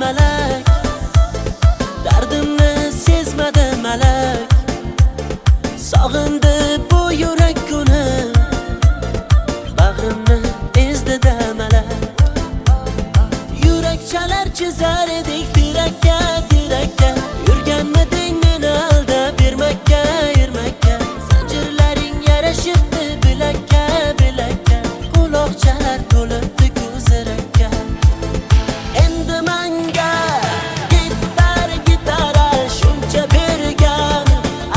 malak, dardimni sezmadi malak. Sog'indi bu yurak kuni, bag'rimni ezdi-da malak. Yurak chalar chizar edik tirakka, tirakka. Yurganmiding meni aldab bermakka, ermakka. Zanjirlaring yarashibdi bilakka, bilakka. Quloqchalar to'libdi ko'zirakka. Endi menga gitar, gitara shuncha bergan,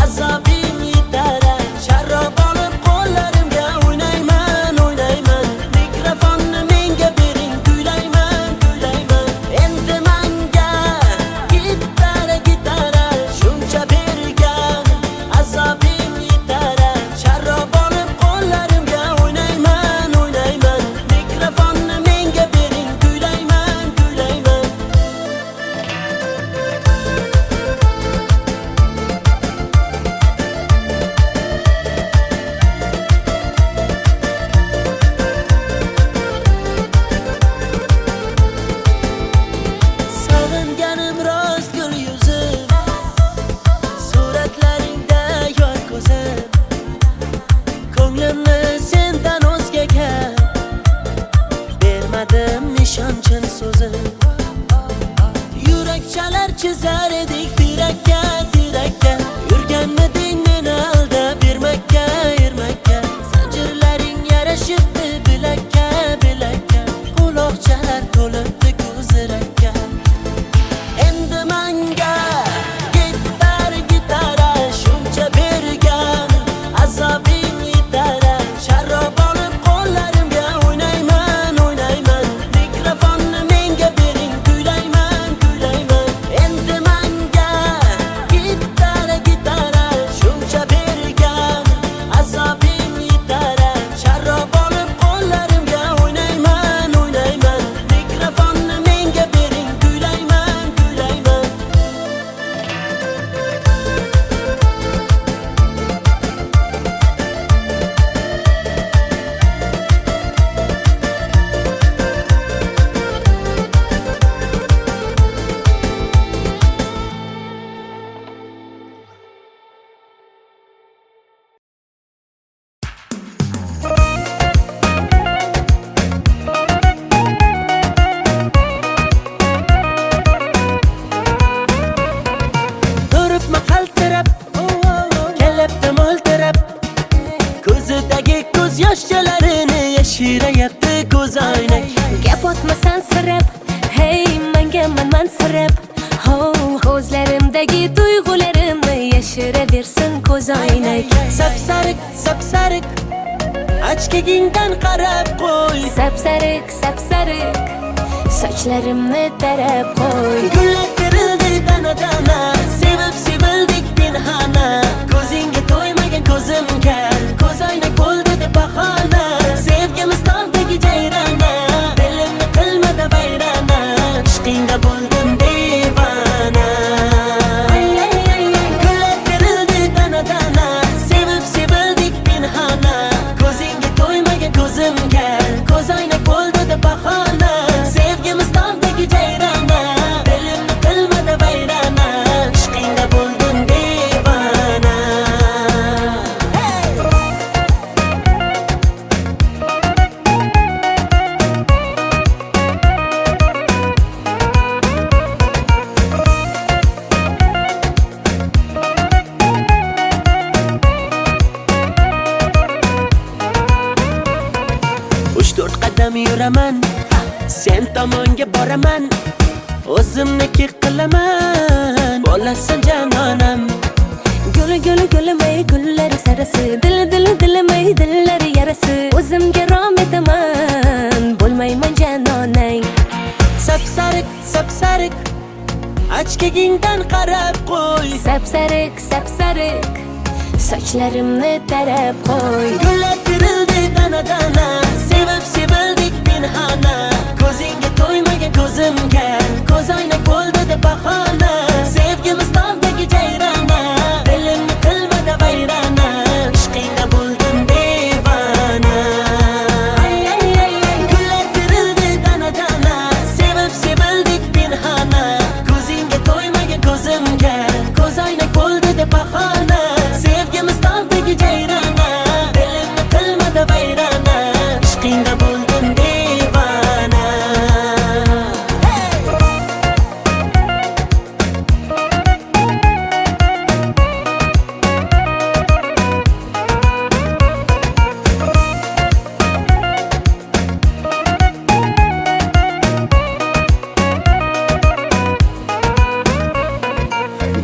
azobing yetar. Sharob olib qo'llarimga o'ynayman, o'ynayman. Mikrofonni menga bering, kuylayman, kuylayman. Endi menga gitar, gitara shuncha bergan, azobing yetar. Sharob olib qo'llarimga o'ynayman, o'ynayman. Mikrofonni menga bering, kuylayman, kuylayman. Sog'inganim rost gul yuzim, suratlaringda yor ko'zim. Ko'nglimni sendan o'zgaga bermadim nishon-chin so'zim. Yurak chalar chizar edik tirakka, tirakka. Yurganmiding meni aldab bermakka, ermakka. Zanjirlaring yarashibdi bilakka, bilakka. Quloqchalar to'libdi ko'zirakka. Endi menga gitar, gitara shuncha bergan, azobing yetar. Sharob olib qo'llarimga o'ynayman, o'ynayman. Mikrofonni menga bering, kuylayman, kuylayman. Endi menga gitar, gitara shuncha bergan, azobing yetar. Sharob olib qo'llarimga o'ynayman, o'ynayman. Mikrofonni menga bering, kuylayman, kuylayman. Turibmi qaltirab, kelibdi mo'ltirab. Ko'zidagi ko'z yoshlarini yashirayapti ko'zoynak. Gap otmasan sirab, hey menga mansirab. Ho, ko'zlarimdagi tuyg'ularimni yashiraversin ko'zoynak. Sapsariq, sapsariq, ochkigingdan qarab qo'y. Sapsariq, sapsariq, sochlarimni tarab qo'y. Gullar terildi dana-dana, sevib sevildik pinhona. Ko'zingga to'ymagan ko'zim kar, ko'zoynak bo'ldi deb bahona. Sevgimiz tog'dagi jayrona, dilimni qilmadi vayrona. Ishqingda bo'ldim devona. Gullar terildi dana-dana, sevib sevildik pinhona. Ko'zingga to'ymagan ko'zim kar, ko'zoynak bo'ldi deb bahona. Sevgimiz tog'dagi jayrona, dilimni qilmadi vayrona. Ishqingda bo'ldim devona. Uch to'rt qadam yuraman, sen tomonga boraman. O'zimniki qilaman, bo'lasan janonam. Guli guli gulimay gullar sarasi, dili dili dilimay dillar yarasi. O'zimga rom etaman, bo'lmayman janonang. Sapsariq, sapsariq, ochkigingdan qarab qo'y. Sapsariq, sapsariq, sochlarimni tarab qo'y. Gullar terildi dana-dana, sevib sevildik pinhona. Ko'zingga to'ymagan ko'zim kar, ko'zoynak bo'ldi deb bahona. Sevgimiz tog'dagi jayrona, dilimni qilmadi vayrona. Ishqingda bo'ldim devona. Gullar terildi dana-dana, sevib sevildik pinhona.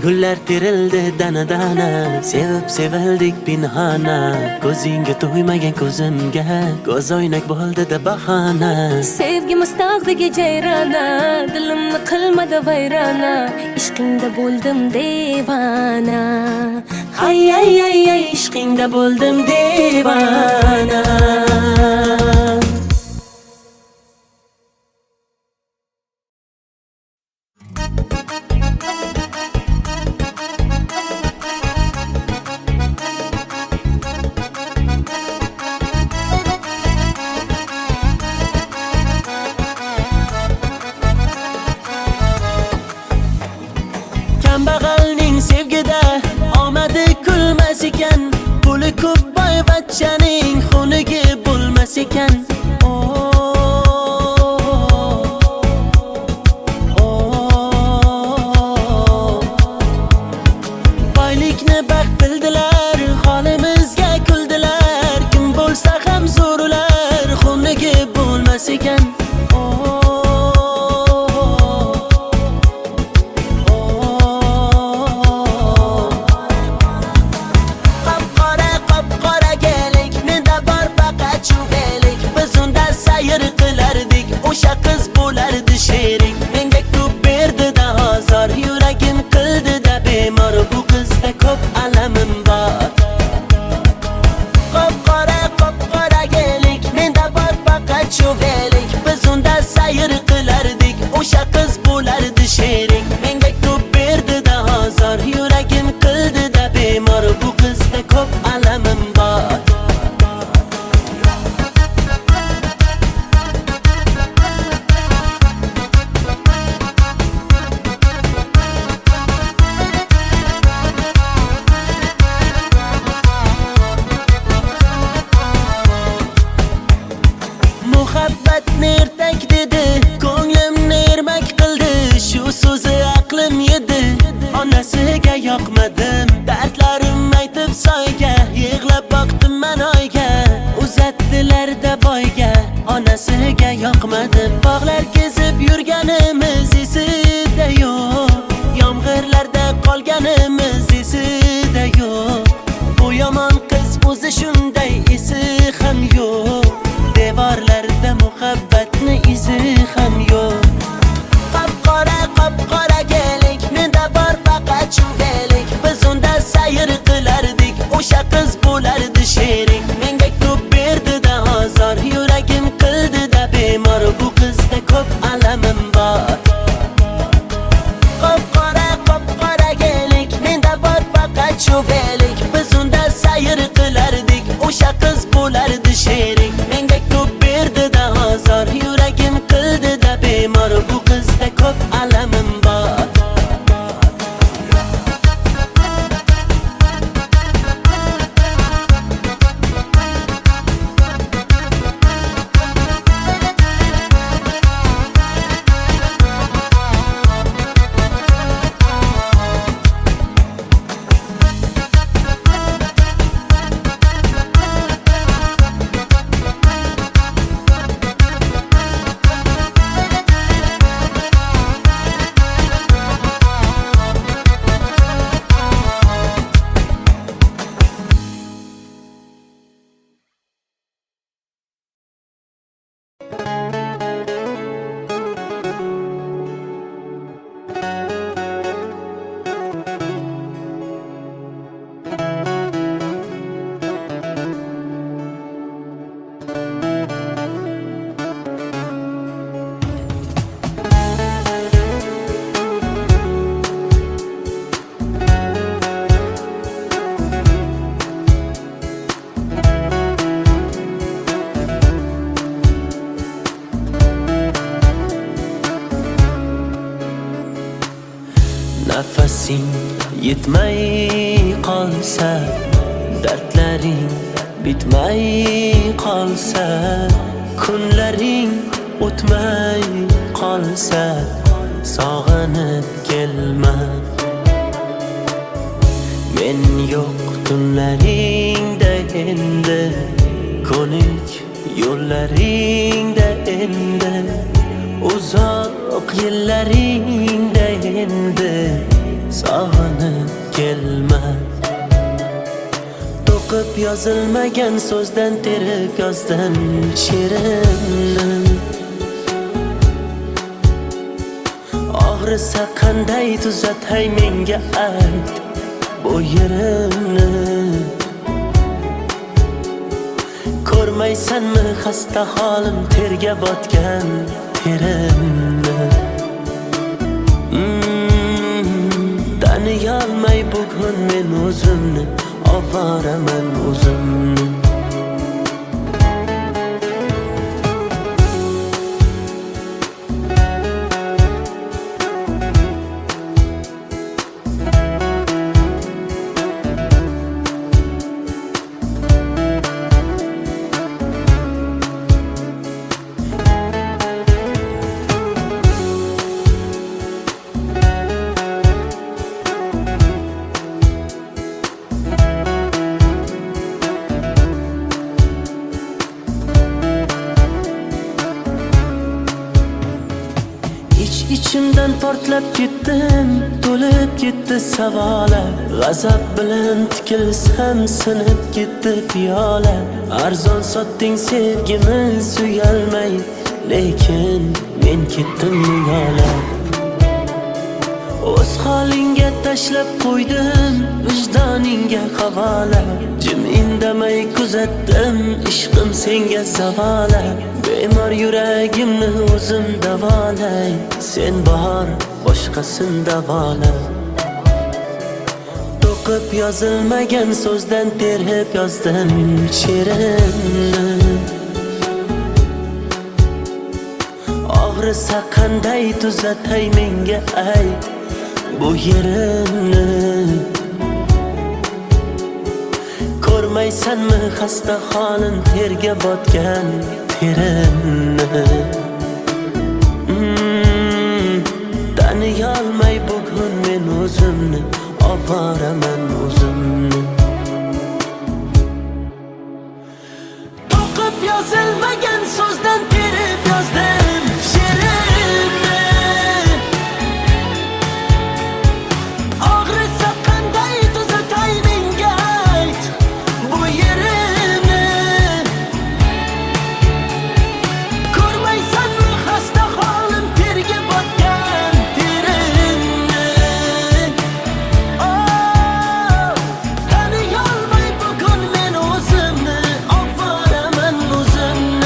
Gullar terildi dana-dana, sevib sevildik pinhona. Ko'zingga to'ymagan ko'zimga ko'zoynak bo'ldi-da bahona. Sevgimiz tog'dagi jayrona, dilimni qilmadi vayrona. Ishqingda bo'ldim devona. Ay ay ay ay, ishqingda bo'ldim devona. Kambag'alning sevgida omadi kulmas ekan, puli ko'p boyvachchaning xunigi bo'lmas ekan. Boylikni baxt bildilar, holimizga kuldilar. Kim bo'lsa ham zo'rlar, xunigi bo'lmas ekan. O'sha qiz bo'lardi sherik, menga ko'p berdi-da ozor, yuragim qildi-da bemor. Bu qizda ko'p alamim bor. Qop-qora gelik, menda bor faqat chuvelik. Biz unda sayr qilardik, o'sha qiz bo'lardi sherik, menga ko'p berdi-da ozor, yuragim qildi-da bemor. Bu qizda ko'p alamim bor. Muhabbatni ertak dedi, ko'nglimni ermak qildi. Shu so'zi aqlim yedi, onasiga yoqmadim. Dardlarim aytib soyga, yig'lab boqdim men oyga. Uzatdilar-da boyga, onasiga yoqmadim. Bog'lar kezib yurganimiz esida yo'q, yomg'irlarda qolganimiz esida yo'q. Bu yomon qiz o'zi shunday, esi ham yo'q. Devorlarda muhabbatni izi ham yo'q. Qop-qora gelik, menda bor faqat chuvelik. Biz unda sayr qilardik, o'sha qiz bo'lardi sherik, menga ko'p berdi-da ozor, yuragim qildi-da bemor. Bu qizda ko'p alamim bor. Qop-qora gelik, menda bor faqat chuvelik. Biz unda sayr qilardik, o'sha qiz bo'lardi sherik, menga ko'p berdi-da ozor, yuragim qildi-da bemor. Bu qizda ko'p alamim bor. Nafasing yetmay qolsa, dardlaring bitmay qolsa, kunlaring o'tmay qolsa, sog'inib kelma. Men yo'q tunlaringda endi, ko'nik yo'llaringda endi, uzoq yillaringda endi, sog'inib kelma. To'qib yozilmagan so'zdan terib yozdim she'rimni. Og'risa qanday tuzatay menga ayt bu yerimni. Ko'rmaysanmi xasta holim terga botgan terimni. Taniyolmay bugun men o'zimni, ovoraman o'zimni. İçimden portlab ketdim, to'lib ketdi savolar. G'azab bilan tikilsam sinib ketdi piyola. Arzon sotding sevgimiz uyalmay, lekin men ketdim yo'la. O'z holingga tashlab qo'ydim, vijdoningga havola. Jim indamay kuzatdim, ishqim senga zavola. Bemor yuragimni o'zim davolay, sen bor boshqasin davola. To'qib yozilmagan so'zdan terib yozdim she'rimni. Og'risa qanday tuzatay menga ayt bu yerimni. Ko'rmaysanmi xasta holim terga botgan terimni. Taniyolmay bugun men o'zimni, ovoraman o'zimni. To'qib yozilmagan so'zdan terib yozdim she'rimni. Og'risa qanday tuzatay menga ayt bu yerimni. Ko'rmaysanmi xasta holim terga botgan terimni. Taniyolmay bugun men o'zimni, ovoraman o'zimni.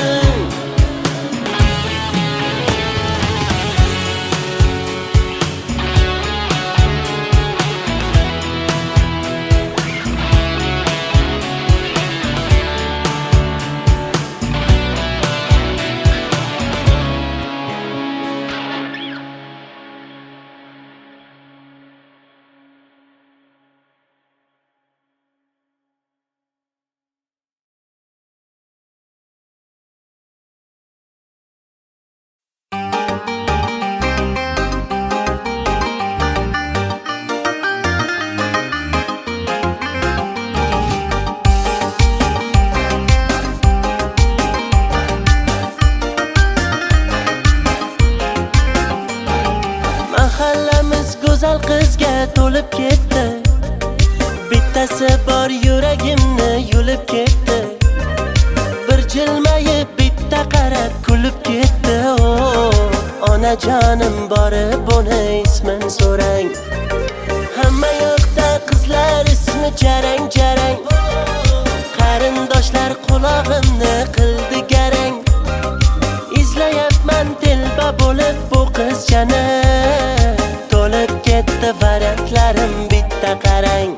Mahallamiz go'zal qizga to'lib ketdi. Bittasi bor yuragimni yulib ketdi. Bir jilmayib bitta qarab kulib ketdi. Onajonim borib uni ismin so'rang. Hamma yoqda qizlar ismi jarang jarang. Qarindoshlar qulog'imni qildi garang. Izlayapman telba bo'lib bu qizchani. To'lib ketdi variantlarim bitta qarang.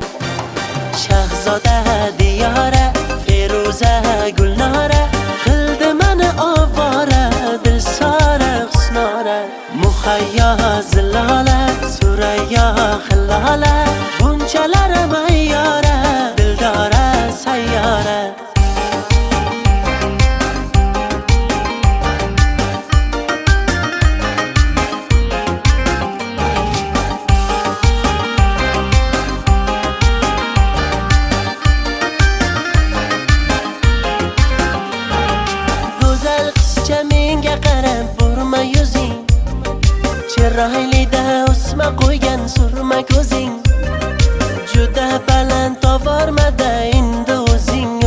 Shahzoda Diyora, Feruza Gulnora, qildi meni ovora, Dilsora Husnora. Muhayyo Zilola, Surayyo Hillola, bunchalar mayyora, Dildora sayyora. Chiroylida nima qo'ygan surma ko'zing juda baland tovormada endi o'zing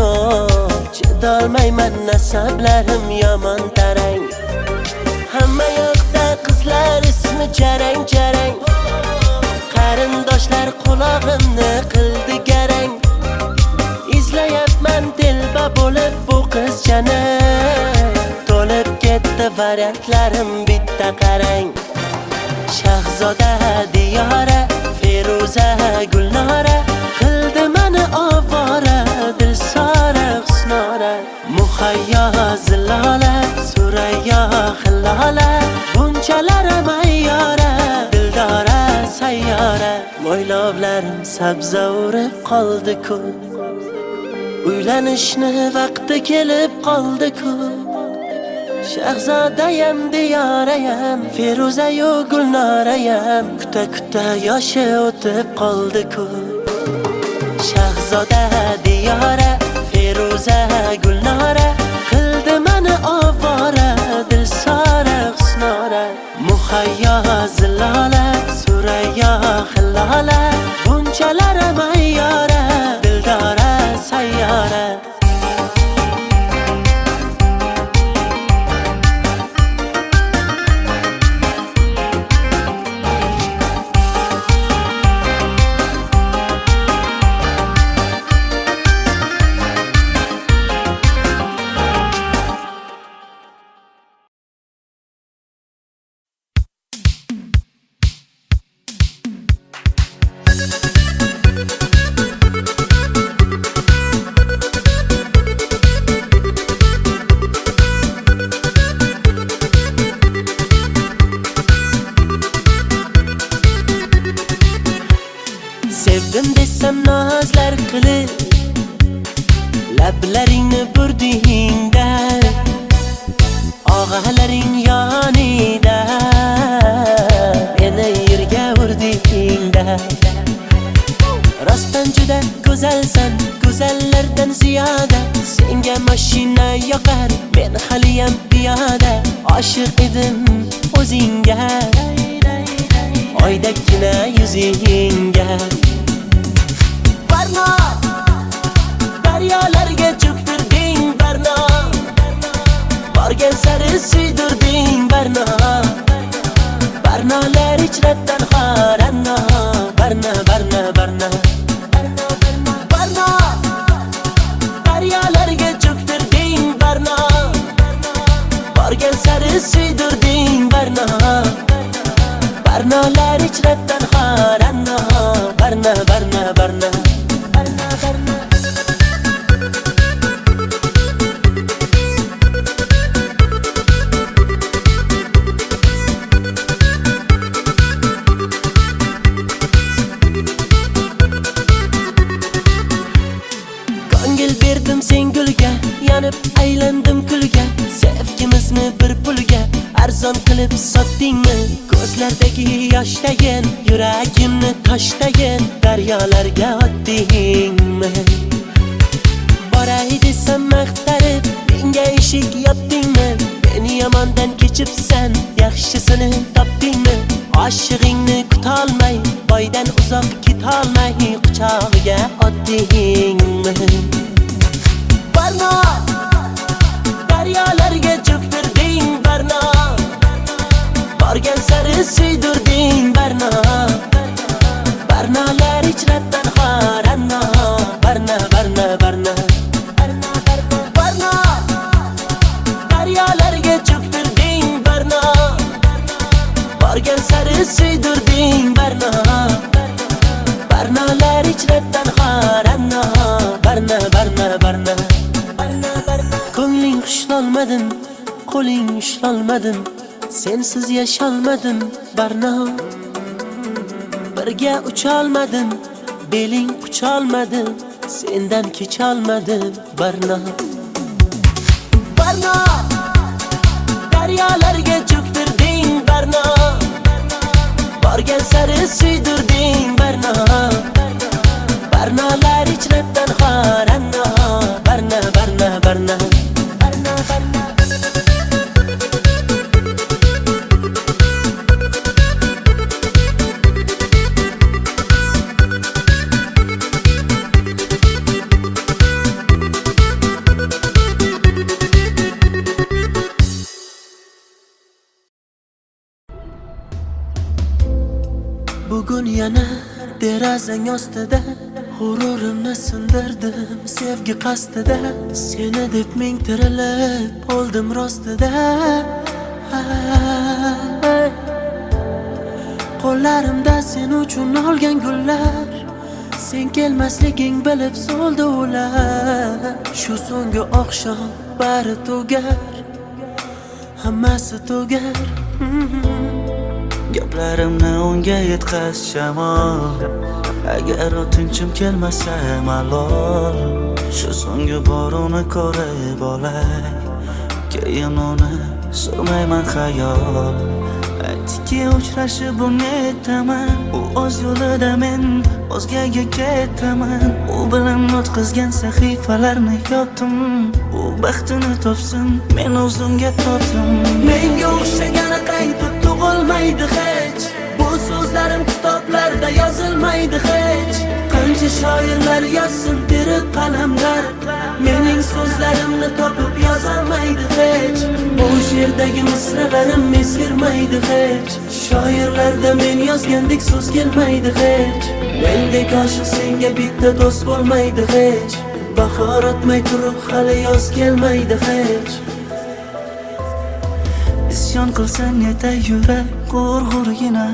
chidolmayman nasablarim yomon tarang hamma yoqda qizlar ismi jarang jarang qarindoshlar qulog'imni qildi garang izlayapman telba bo'lib bu qizchani to'lib ketdi variantlarim bitta qarang Shahzoda Diyora Feruza Gulnora qildi meni ovora Dilsora Husnora Muhayyo Zilola Surayyo Hillola bunchalar mayyora Dildora sayyora Mo'ylovlarim sabza urib qoldi-ku Uylanishni vaqti kelib qoldi-ku Shahzodayam Diyorayam Feruzayu Gulnorayam Kuta yoshi o'tib qoldi-ku Shahzoda Diyora Feruza Gulnora qildi meni ovora Dilsora Husnora Muhayyo Zilola Surayyo Hillola bunchalar mayyora Dildora sayyora Sevdim desem nazlar qilib lablaringni burdingda og'alaring yonida meni yerga urdingda rostdan juda go'zalsan go'zallardan ziyoda senga mashina yoqar men haliyam piyoda oshiq edim o'zingga oydagina yuzingga Barno daryolarga cho'ktirding Barno borgan sari suydirding Barno Barnolar ichratan xoranno Barno Barno daryolarga cho'ktirding Barno borgan sari suydirding Barno Barnolar ichratan xoranno Barno Ko'ngil berdim sen gulga yanib aylandim kulga sevgimizni bir pulga arzon qilib sotdingmi ko'zlardagi yoshdayin yuragimni toshdayin daryolarga otdingmi boray desam maqtarib menga eshik yopdingmi meni yomondan kechibsan yaxshisini topdingmi oshig'ingni kutolmay boydan uzoq ketolmay quchog'iga otdingmi Barno daryolarga cho'ktirding Barno borgan sari suydirding Barno Barnolar ichratan xoranno Barno daryolarga cho'ktirding Barno borgan sari suydirding Barno Barnolar ichratan xoranno Barno ko'ngling xushlolmadim qo'ling ushlolmadim sensiz yasholmadim Barno birga ucholmadim beling qucholmadim sendan kecholmadim Barno daryolarga cho'ktirding Barno borgan sari suydirding Barno Barnolar ichratan xoranno Barno bugun yana derazang ostida g'ururimni sindirdim sevgi qasdida. Seni deb ming tirilib oldim rostida. Qo'llarimda sen uchun olgan gullar, sen kelmasliging bilib so'ldi ular. Shu so'nggi oqshom bari tugar, hammasi tugar. Gaplarimni unga yetkaz shamol, agar o'tinchim kelmasa malol. Shu so'nggi bor uni ko'rib olay, keyin uni surmayman xayol. Aytdiki uchrashib unetaman, u o'z yo'lida men o'zgaga ketaman. U bilan o'tkazgan sahifalarni yopdim, u baxtini topsin, men o'zimga topdim. Menga o'xshagani qaytib tug'ilmaydi hech, bu so'zlarim kitoblarda yozilmaydi hech. Qancha shoirlar yozsin terib qalamlar, mening so'zlarimni topib yozolmaydi hech. Bu she'rdagi misralarim eskirmaydi hech, shoirlarda men yozgandek so'z kelmaydi hech. Mendek oshiq senga bitta do'st bo'lmaydi hech, bahor o'tmay turib hali yoz kelmaydi hech. Isyon qilsang yetay yurak g'urg'urgina,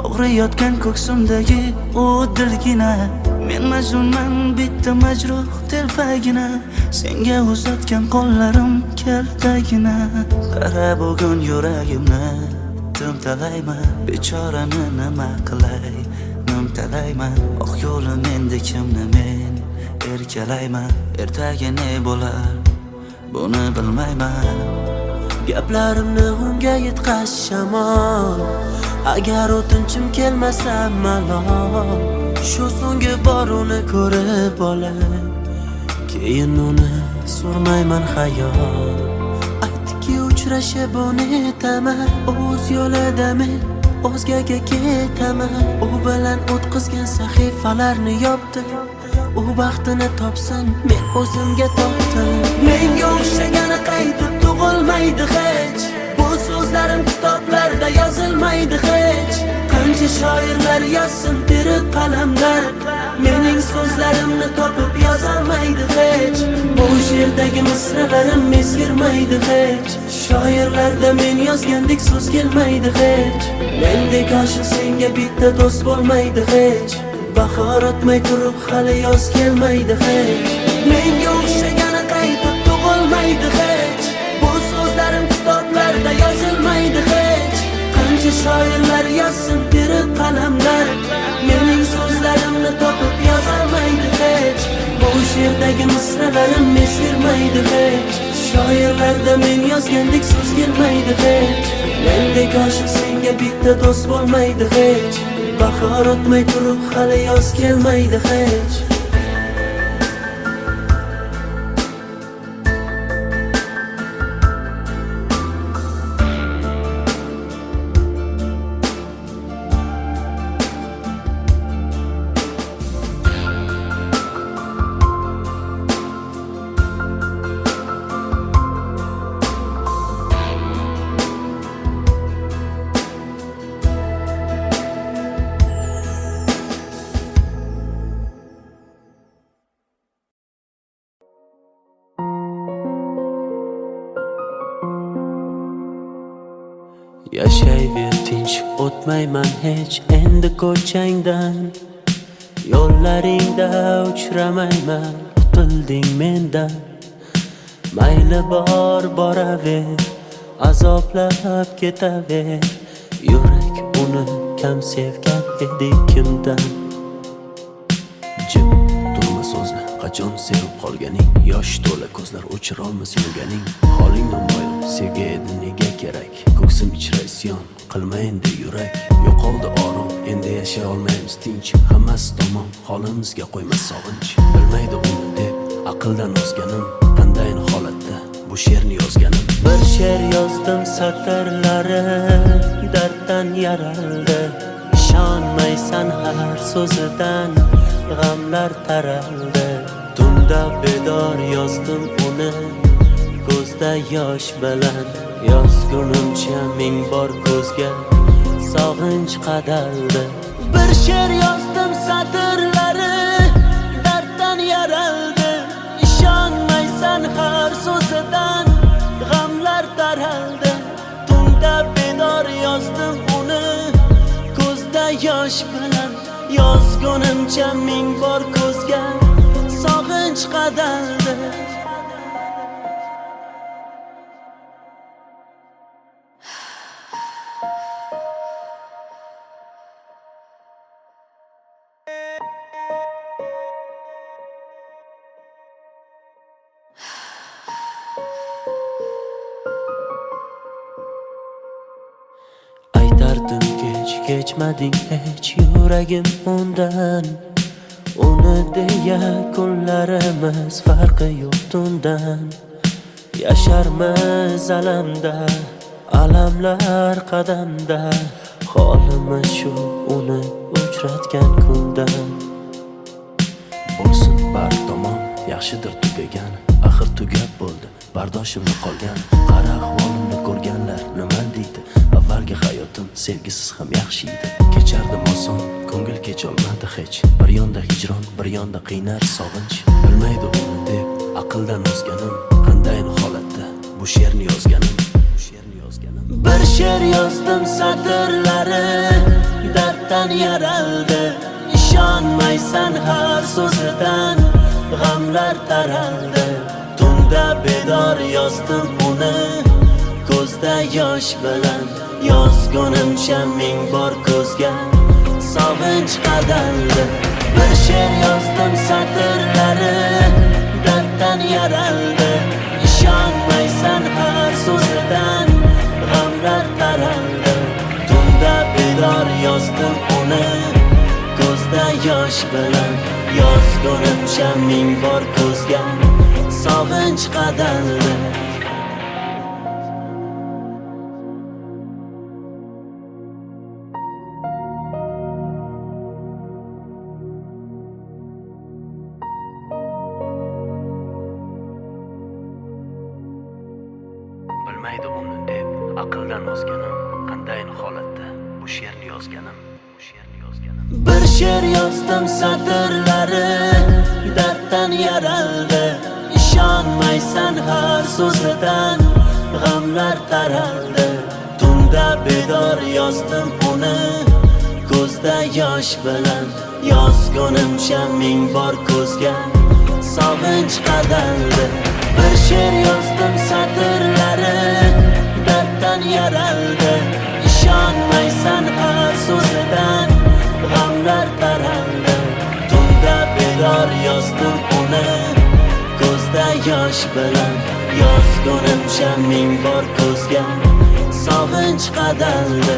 og'riyotgan ko'ksimdagi u dilgina. Men majnunman bitta majruh telpagina, senga uzatgan qo'llarim kaltagina. Qara bugun yuragimni timtalayman, bechorani nima qilay nimtalayman. Oq yo'lim endi kimni men erkalayman, ertaga ne bo'lar buni bilmayman. Gaplarimni unga yetkaz shamol, agar o'tinchim kelmasa malol. Shu so'nggi bor uni ko'rib olay, keyin uni surmayman xayol. Aytdiki uchrashib unetaman, o'z yo'lida men o'zgaga ketaman. U bilan o'tkazgan sahifalarni yopdim, u baxtini topsin, men o'zimga topdim. Menga o'xshagani qaytib tug'ilmaydi hech, bu so'zlarim kitoblarda yozilmaydi hech. Qancha shoirlar yozsin terib qalamlar, mening so'zlarimni topib yozolmaydi hech. Bu she'rdagi misralarim eskirmaydi hech, shoirlarda men yozgandek so'z kelmaydi hech. Mendek oshiq senga bitta do'st bo'lmaydi hech, bahor o'tmay turib hali yoz kelmaydi hech. Menga o'xshagani qaytib tug'ilmaydi hech, bu so'zlarim kitoblarda yozilmaydi hech. Qancha shoirlar yozsin terib qalamlar, mening so'zlarimni topib yozolmaydi hech. Bu she'rdagi misralarim eskirmaydi hech, shoirlarda men yozgandek so'z kelmaydi hech. Mendek oshiq senga bitta do'st bo'lmaydi hech, bahor o'tmay turib hali yoz kelmaydi hech. Yashayver tinch, o'tmayman hech endi ko'changdan. Yo'llaringda uchramayman, qutilding mendan. Mayli bor boraver, azoblab ketaver. Yurak uni kam sevgan edi kimdan. Jim turma so'zla, qachon sevib qolganing, yosh to'la ko'zlar o'chirolmas yurganing. Holing namoyon, sevgi edi nega kerak, ko'ksim ichra isyon qilma endi yurak. Yo'qoldi orom, endi yashay olmaymiz tinch, hammasi tamom, holimizga qo'ymas sog'inch. Bilmaydi uni deb aqldan ozganim, qandayin holatda bu she'rni yozganim. Bir she'r yozdim satrlari darddan yaraldi. Ishonmaysan har so'zidan g'amlar taraldi. Tunda bedor yozdim uni ko'zda yosh bilan. Yozgunimcha ming bor ko'zga sog'inch qadaldi. Bir she'r yozdim satrlari darddan yaraldi. İshonmaysan har so'zidan g'amlar taraldi. Tunda bedor yozdim uni ko'zda yosh bilan. Yozgunimcha ming bor ko'zga sog'inch qadaldi. Aytardim kechmading hech yuragim undan. Uni deya kunlarimiz farqi yo'q tundan. Yasharmiz alamda, alamlar qadamda. Holimiz shu uni uchratgan kundan. Bo'lsin bar tomon yaxshidir tugagan. Axir tugab bo'ldi, bardoshimni qolgan. Qara ahvolimni ko'rganlar nima deydi? Avvalgi hayotim sevgisiz ham yaxshi edi. Kechardim oson, ko'ngil kecholmadi hech. Bir yonda hijron, bir yonda qiynar sog'inch. Bilmaydi uni deb aqldan ozganim. Qanday holatda bu she'rni yozganim. Bir she'r yozdim satrlari darddan yaraldi. İshonmaysan har so'zidan g'amlar taraldi. Tunda bedor yozdim uni ko'zda yosh bilan. Yozgunimcha ming bor ko'zga sog'inch qadaldi. Bir she'r yozdim satrlari darddan yaraldi. İshonmaysan har so'zidan g'amlar taraldi. Tunda bedor yozdim uni ko'zda yosh bilan. Yozgunimcha ming bor ko'zga sog'inch qadaldi. Bilmaydi uni deb aqldan ozganim. Qanday holatda bu she'rni yozganim. Bir she'r yozdim satrlari darddan yaraldi. İshonmaysan har so'zidan g'amlar taraldi. Tunda bedor yozdim uni ko'zda yosh bilan. Yozgunimcha ming bor ko'zga sog'inch qadaldi. Bir she'r yozdim satrlari darddan yaraldi. İshonmaysan har so'zidan g'amlar taraldi. Tunda bedor yozdim uni ko'zda yosh bilan. Yozgunimcha ming bor ko'zga sog'inch qadaldi.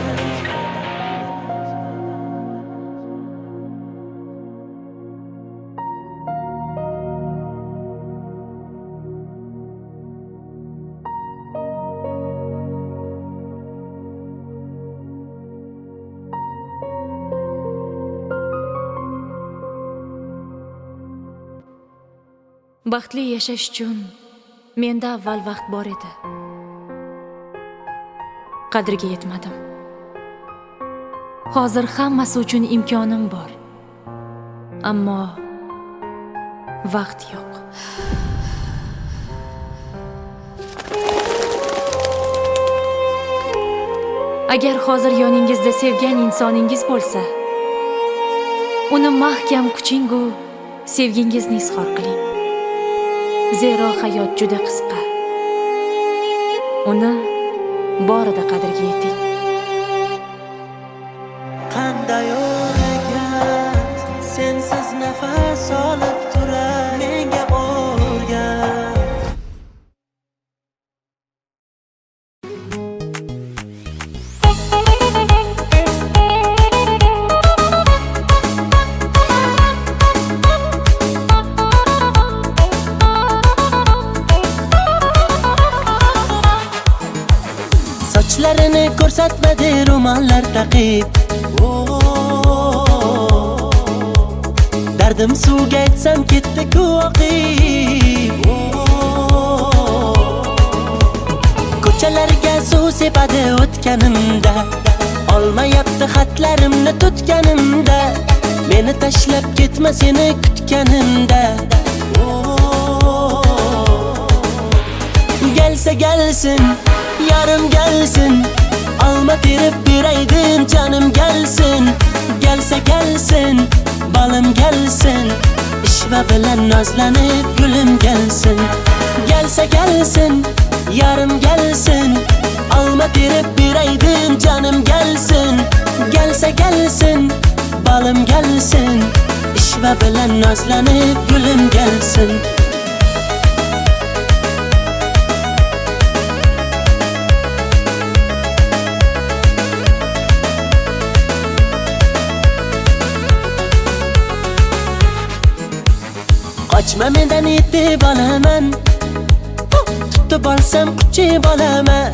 Baxtli yashash uchun menda avval vaqt bor edi. Qadriga yetmadim. Hozir hammasi uchun imkonim bor. Ammo vaqt yo'q. Agar hozir yoningizda sevgan insoningiz bo'lsa, uni mahkam kuchingu sevgingizni izhor qiling. Zero hayot juda qisqa. Uni borida qadriga yeting. Qanday o'rgan sensiz nafas olib turar menga o'rgan. Sochlarini ko'rsatmadi ro'mollar taqib. Dardim suvga aytsam ketdi-ku oqib. Ko'chalarga suv sepadi o'tganimda. olmayapti xatlarimni tutganimda, meni tashlab ketma seni kutganimda. Gelsa gelsin, yarım gelsin, alma terib beraydim canım gelsin. Gelsa gelsin, balım gelsin, ishva bilan nozlanib gulüm gelsin. Gelsa gelsin, yarım gelsin, alma terib beraydim canım gelsin. Gelsa gelsin, balım gelsin, ishva bilan nozlanib gulüm gelsin. Qochma mendan yetib olaman, tutib olsam quchib olaman.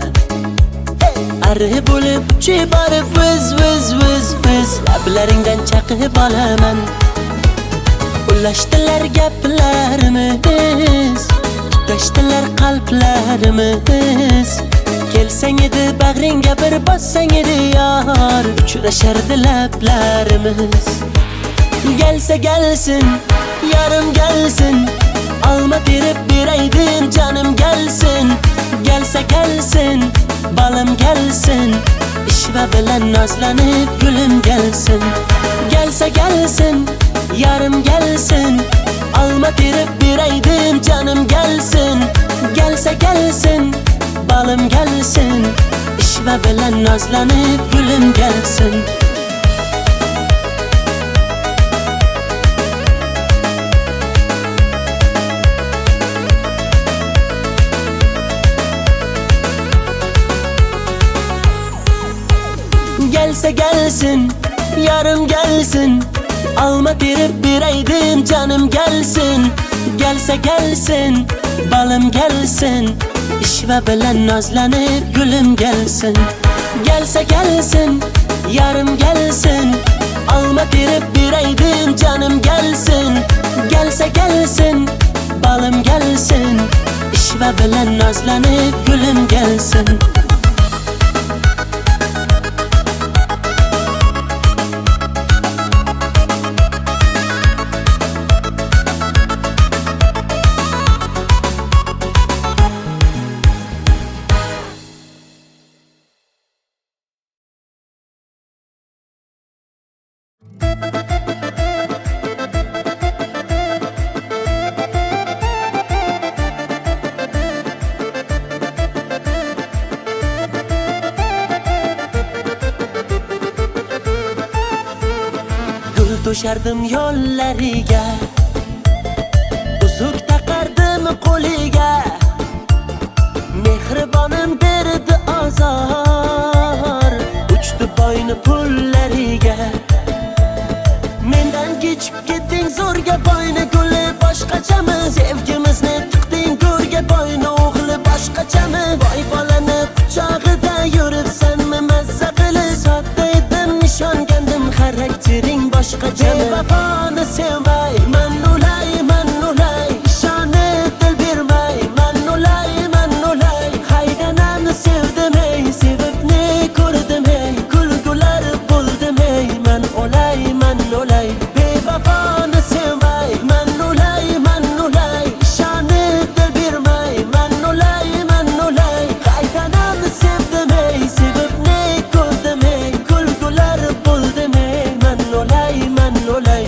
Arif bo'lib uchib borib viz viz viz viz lablaringdan chaqib olaman. Ulashdilar gaplarimiz, tutashdilar qalblarimiz. Kelsang edi bag'ringga bir bossang edi yor, uchrashardi lablarimiz. Gelsa gelsin, yarım gelsin, alma terib beraydim canım gelsin. Gelsa gelsin, balım gelsin, ishva bilan nozlanib gulüm gelsin. Gelsa gelsin, yarım gelsin, alma terib beraydim canım gelsin. Gelsa gelsin, balım gelsin, ishva bilan nozlanib gulüm gelsin. Gelsa gelsin, yarım gelsin, alma terib beraydim canım gelsin. Gelsa gelsin, balım gelsin, ishva bilan nozlanib gulüm gelsin. Gelsa gelsin, yarım gelsin, alma terib beraydim canım gelsin. Gelsa gelsin, balım gelsin, ishva bilan nozlanib gulüm gelsin. To'shardim yo'llariga, uzuk taqardim qo'liga. Mehribonim berdi azor, uchdi boyni pullariga. Mendan kechib ketding zo'rga boyni guli boshqachami? Sevgimizni tiqding go'rga boyni o'g'li boshqachami? Boy bolani quchog'ida yuribsanmi mazza qilib? Sodda edim nishongandim xaraktering boshqacha. Vafoni sevmay, man ulay, ishonib dil bermay, man ulay. Haydanamni sevdim ey, sevib ne ko'rdim ey, kulgular bo'ldim ey, man ulay. Bevafoni sevmay, man ulay, ishonib dil bermay, man ulay. Haydanamni sevdim ey, sevib ne ko'rdim ey, kulgular bo'ldim ey, man ulay.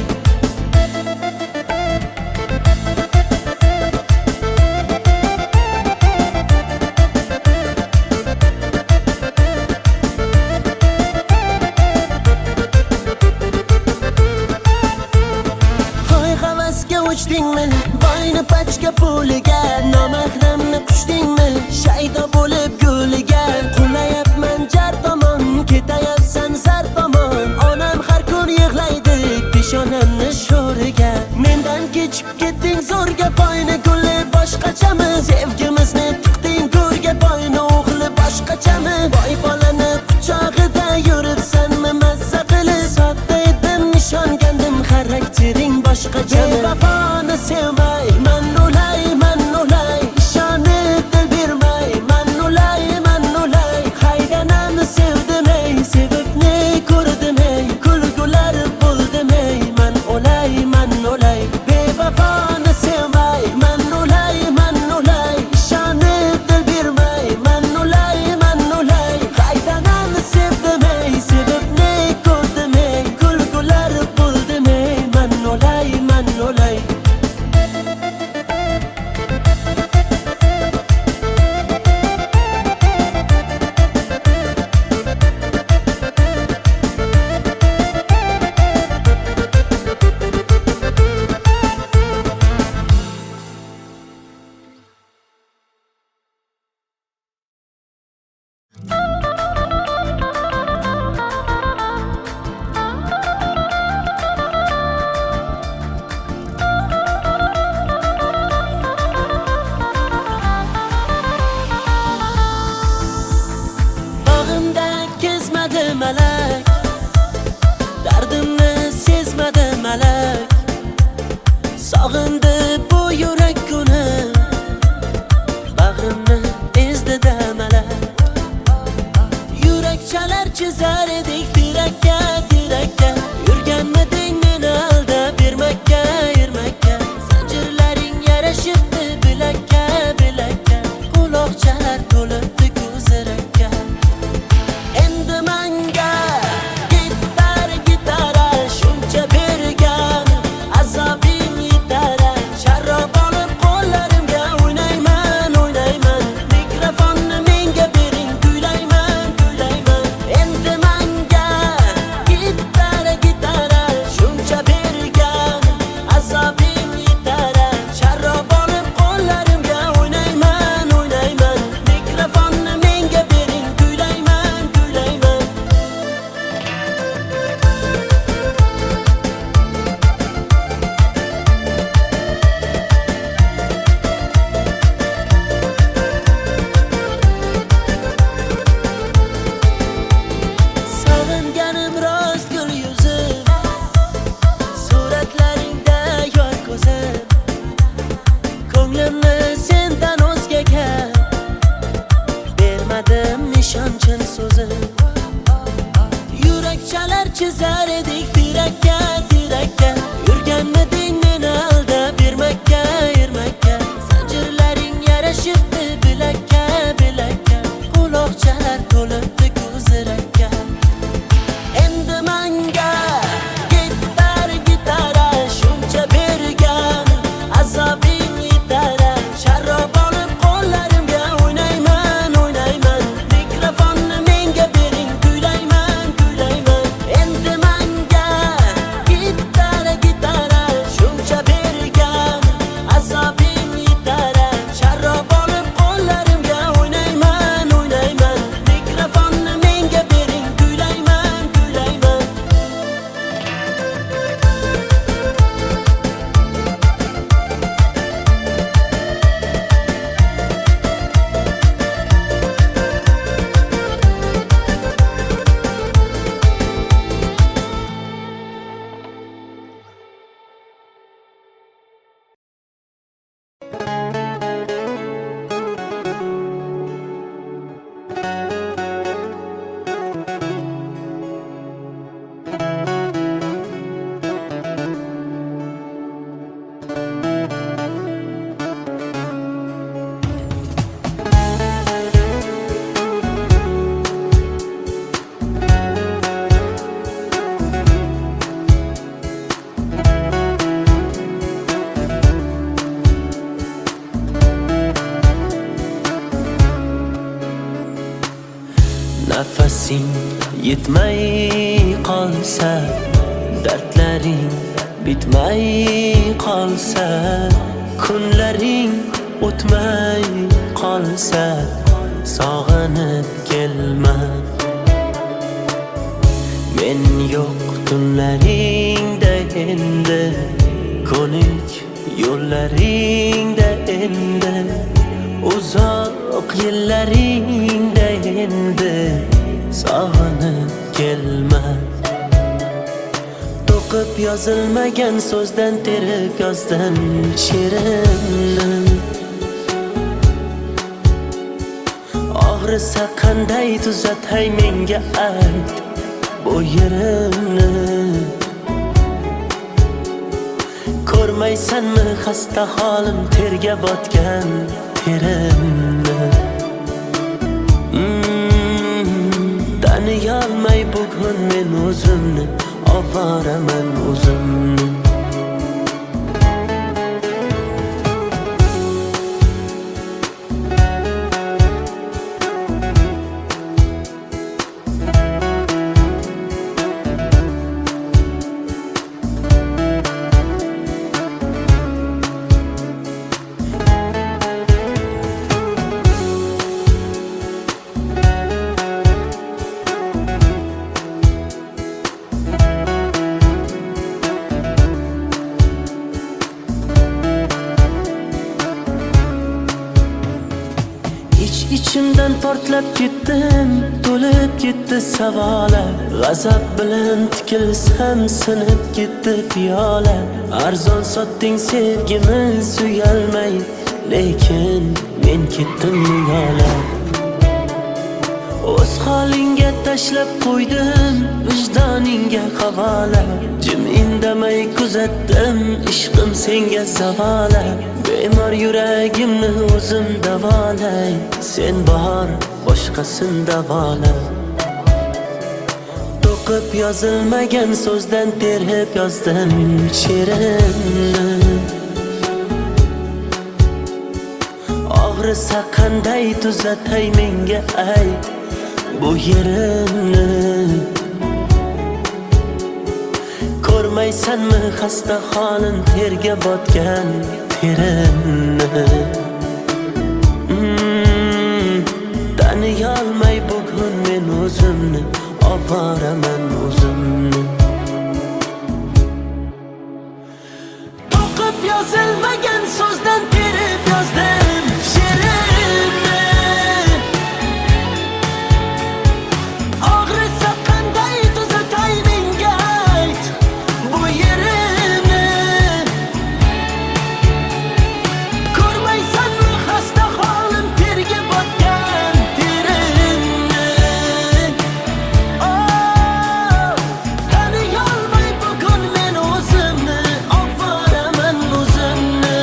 Hoy havasga uchdingmi, boyni pachka puliga, nomahramni qushdingmi, shaydo bo'lib gulliga. Qulayapman jar tomon, ketayapsan zar tomon, onam har kun yig'laydi peshonamni sho'riga. Mendan kechib ketding zo'rga boyni guli boshqachami? Sevgimizni tiqding go'rga boyni o'g'li boshqachami? Boy bolani quchog'ida yuribsanmi mazza qilib? Sodda edim nishongandim xaraktering boshqachami? Vafoni sevmay, man ulay, ishonib dil bermay, man ulay. Haydanamni sevdim ey, sevib ne Sog'indi bu yurak kuni, bag'rimni ezdi damalar. Yurakchalar chizar edik tirakka, tirakka. Yurganmiding meni aldab bermakka, ermakka. Zanjirlaring yarashibdi bilakka, bilakka. Quloqchalar to'libdi ko'zirakka. Endi menga gitar, gitara shuncha bergan, azobing yetar. Sharob olib qo'llarimga o'ynayman, o'ynayman. Mikrofonni menga bering, kuylayman, kuylayman. Endi menga gitar, gitara shuncha bergan, azobing yetar. Sharob olib qo'llarimga o'ynayman, o'ynayman. Mikrofonni menga bering, kuylayman, kuylayman. Sog'inganim rost gul yuzim, suratlaringda yor ko'zim. Ko'nglimni sendan o'zgaga bermadim nishonchen so'zim. Yurakchalar chizar edik tirakka, tirakka. Yurganmiding meni aldab bermakka, ermakka. Zanjirlaring yarashibdi bilakka, bilakka. Quloqchalar to'libdi ko'zirakka. Endi menga gitar, gitara shuncha bergan, azobing yetar. Sharob olib qo'llarimga o'ynayman, o'ynayman. Mikrofonni menga bering, kuylayman, kuylayman. Endi menga gitar, gitara shuncha bergan, azobing yetar. Sharob olib qo'llarimga o'ynayman, o'ynayman. Mikrofonni menga bering, kuylayman, kuylayman. Nafasing yetmay qolsa, dardlaring bitmay qolsa, kunlaring o'tmay qolsa, sog'inib kelma. Men yo'q tunlaringda endi, ko'nik yo'llaringda endi, uzoq yillaringda endi, sog'inib kelma. To'qib yozilmagan so'zdan terib yozdim she'rimni. Og'risa qanday tuzatay menga ayt bu yerimni. Ko'rmaysanmi xasta holim, terga botgan terimni. Taniyolmay bugun men o'zimni, ovoraman o'zimni. ichimdan portlab ketdim. to'lib ketdi savolar, g'azab bilan tikilsam sinib ketdi piyola. Arzon sotding sevgimiz uyalmay, lekin men ketdim yo'la. O'z holingga tashlab qo'ydim, vijdoningga havola. Jim indamay kuzatdim, ishqim senga zavola. Bemor yuragimni o'zim davolay, sen bor boshqasin davola. To'qib yozilmagan so'zdan terib yozdim she'rimni. Og'risa qanday tuzatay menga ayt bu yerimni. Ko'rmaysanmi xasta holim, terga botgan terimni. Taniyolmay bugun men o'zimni, ovoraman o'zimni. To'qib yozilmagan so'zdan terib yozdim she'rimni. Og'risa qanday tuzatay menga ayt bu yerimni. Ko'rmaysanmi xasta holim, terga botgan terimni. Taniyolmay bugun men o'zimni, ovoraman o'zimni.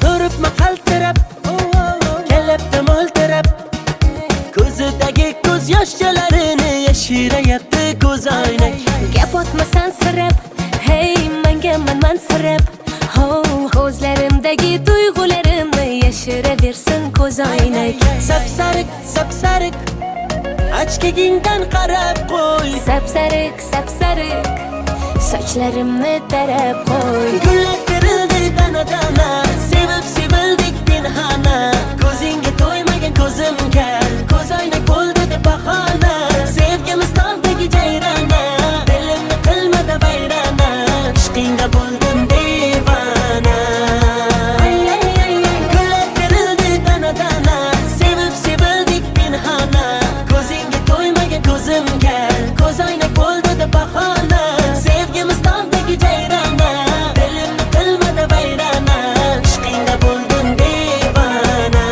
Turibmi qaltirab, kelibdi mo'ltirab, ko'zidagi ko'z yoshlarini yashirayapti ko'zoynak. Gap otmasan sirab, hey menga mansirab. Ko'zlarimdagi tuyg'ularimni yashiraversin ko'zoynak. Sapsariq, sapsariq, ochkagingdan qarab qo'y. Sapsariq, sapsariq, sochlarimni tarab qo'y. Gullar terildi dana-dana, sevib sevildik pinhona. Ko'zingga to'ymagan ko'zim kar, ko'zoynak bo'ldi deb bahona. Sevgimiz tog'dagi jayrona, dilimni qilmadi vayrona. Ishqingda bo'ldim devona. Gullar terildi dana-dana, sevib sevildik pinhona. Ko'zingga to'ymagan ko'zim kar, ko'zoynak bo'ldi deb bahona. Sevgimiz tog'dagi jayrona, dilimni qilmadi vayrona. Ishqingda bo'ldim devona.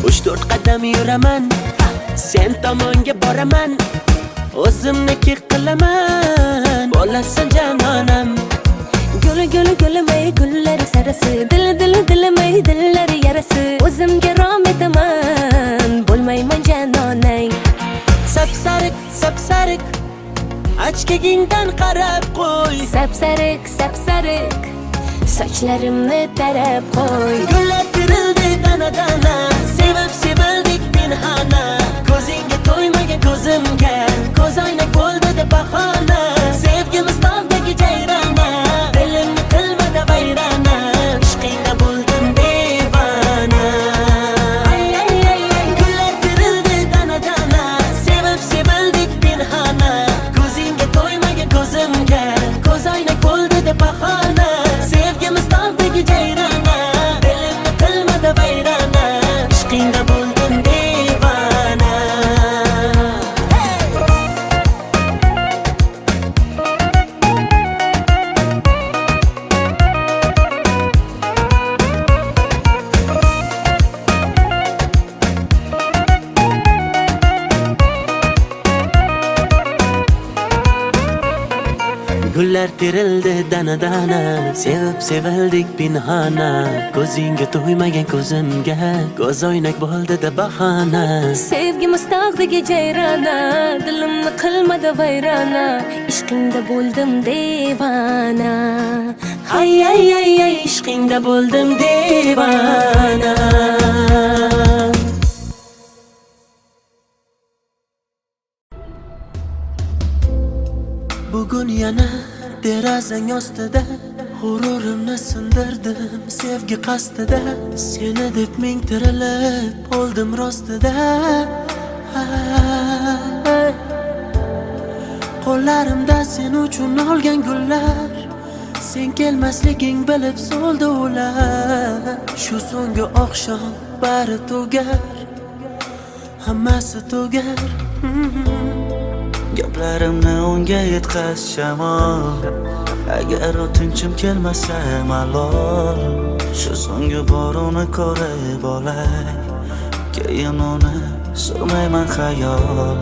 Uch to'rt qadam yuraman, sen tomonga boraman. O'zimniki qilaman, bo'lasan janonam. Guli guli gulimay gullari sarasi, dili dilimay dillari yarasi. O'zimga rom etaman, bo'lmayman janonang. Sapsariq, sapsariq, ochkagingdan qarab qo'y. Sapsariq, sapsariq, sochlarimni tarab qo'y. Gullar terildi dana-dana, sevib sevildik pinhona. Ko'zingga to'ymagan ko'zim kar, ko'zoynak bo'ldi deb bahona. Sevgimiz tog'dagi jayrona, dilimni qilmadi vayrona. Ishqingda bo'ldim devona. Gullar terildi dana-dana, sevib sevildik pinhona. Ko'zingga to'ymagan ko'zim kar, ko'zoynak bo'ldi deb bahona. Sevgimiz tog'dagi jayrona, dilimni qilmadi vayrona. Ishqingda bo'ldim devona. Gullar terildi dana dana, sevib sevildik pinhona. Ko'zingga to'ymagan ko'zimga ko'z oynak bo'ldi-da bahona. Sevgi mustaqdagi jayrona, dilimni qilmadi vayrona. Ishqingda bo'ldim devona. Ay ay ay ay, ishqingda bo'ldim devona. Bugun yana derazang ostida g'ururimni sindirdim sevgi qasdida. Seni deb ming tirilib bo'ldim rostida. Qo'llarimda sen uchun olgan gullar, sen kelmasliging bilib so'ldi ular. Shu so'nggi oqshom bari tugar, hammasi tugar. Gaplarimni unga yetkaz shamol, agar o'tinchim kelmasa malol. Shu so'nggi bor uni ko'rib olay, keyin uni surmayman xayol.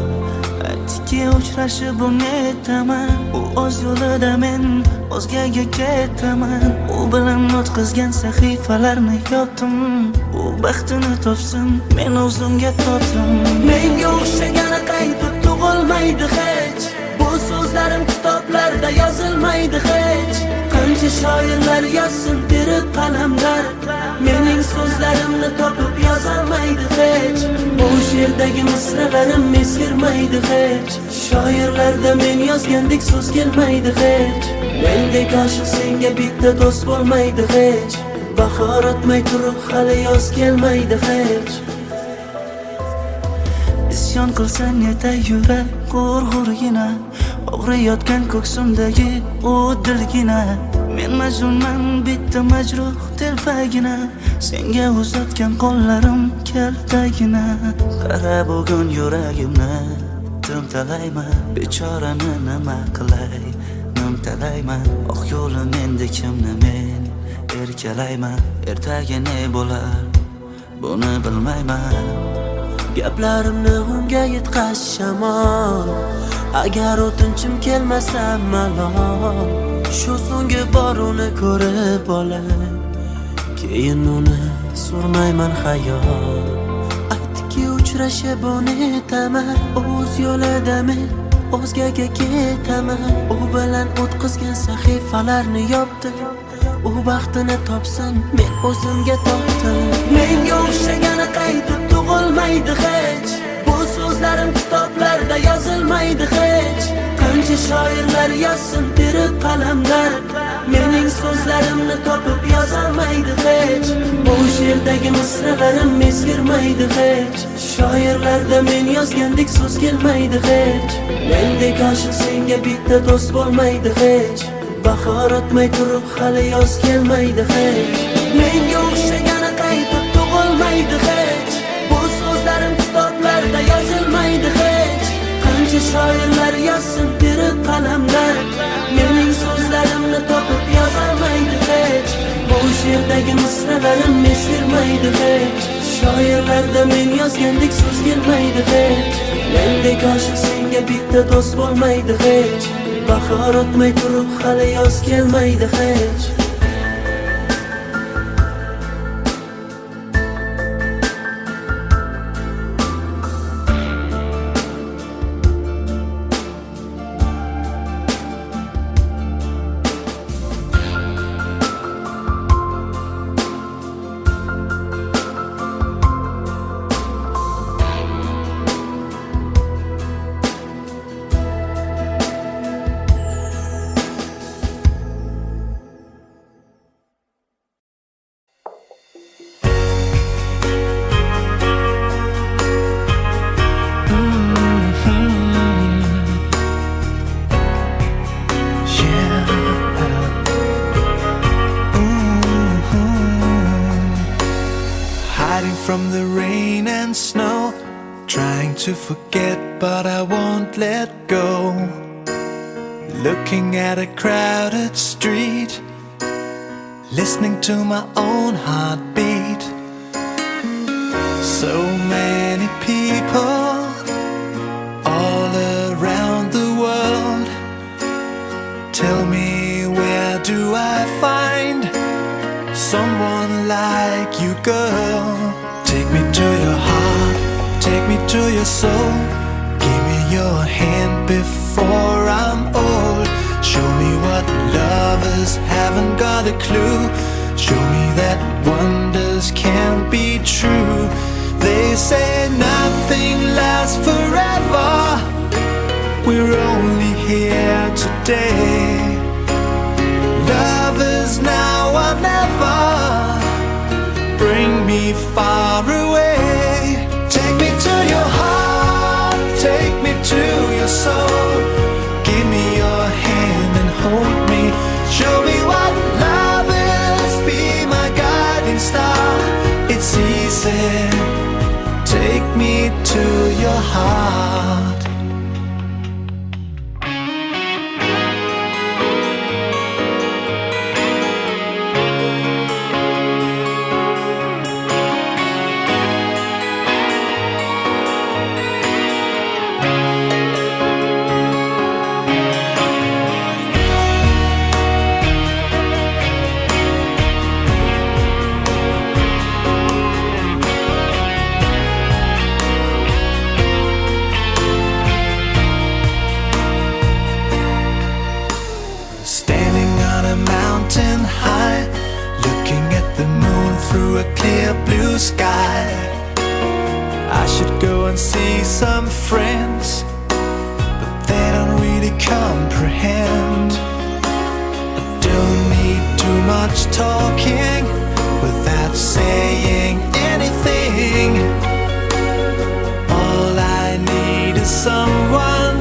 Aytdiki uchrashib uni aytaman, u o'z yo'lida men o'zgaga ketaman. U bilan o'tkazgan sahifalarni yopdim, u baxtini topsin, men o'zimga topdim. Menga o'xshagani qaytib tug'ilmaydi hech, bu so'zlarim kitoblarda yozilmaydi hech. Qancha shoirlar yozsin terib qalamlar, mening so'zlarimni topib yozolmaydi hech. Bu she'rdagi misralarim eskirmaydi hech, shoirlarda men yozgandek so'z kelmaydi hech. Mendek oshiq senga bitta do'st bo'lmaydi hech, bahor o'tmay turib hali yoz kelmaydi hech. Isyon qilsan yetay yurak g'urg'urgina, og'riyotgan ko'ksimdagi u dilgina. Men majnunman bitta majruh telpagina, senga uzatgan qo'llarim kaltagina. Qara bugun yuragimni timtalayman, bechorani nima qilay nimtalayman. Oq yo'lim endi kimni men erkalayman, ertaga ne bo'lar buni bilmayman. Gaplarimni unga yetkaz shamol, agar o'tinchim kelmasa malol. Shu so'nggi bor uni ko'rib olay, keyin uni surmayman xayol. Aytdiki uchrashib uni aytaman, o'z yo'lida men o'zgaga ketaman. U bilan o'tkazgan sahifalarni yopdim, u baxtini topsin, men o'zimga topdim. Menga o'xshagani qaytib tug'ilmaydi hech, bu so'zlarim kitoblarda yozilmaydi hech. Qancha shoirlar yozsin terib qalamlar, mening so'zlarimni topib yozolmaydi hech. Bu she'rdagi misralarim eskirmaydi hech, shoirlarda men yozgandek so'z kelmaydi hech. Mendek oshiq senga bitta do'st bo'lmaydi hech, bahor o'tmay turib hali yoz kelmaydi hech. Menga o'xshagani qaytib tug'ilmaydi hech, bu so'zlarim kitoblarda yozilmaydi hech. Qancha shoirlar yozsin terib qalamlar, mening so'zlarimni topib yozolmaydi hech. Bu she'rdagi misralarim eskirmaydi hech, shoirlarda men yozgandek so'z kelmaydi hech. Mendek oshiq senga bitta do'st bo'lmaydi hech, bahor o'tmay turib hali yoz kelmaydi hech. From the rain and snow, trying to forget but I won't let go. Looking at a crowded street, listening to my own heartbeat. So many people all around the world. Tell girl. Take me to your heart, take me to your soul. Give me your hand before I'm old. Show me what lovers haven't got a clue. Show me that wonders can't be true. They say nothing lasts forever. We're only here today. Love is now or never. Bring me far away. Take me to your heart, take me to your soul. Give me your hand and hold me. Show me what love is, be my guiding star. It's easy, take me to your heart. Through a clear blue sky, I should go and see some friends, but they don't really comprehend. I don't need too much talking without saying anything. All I need is someone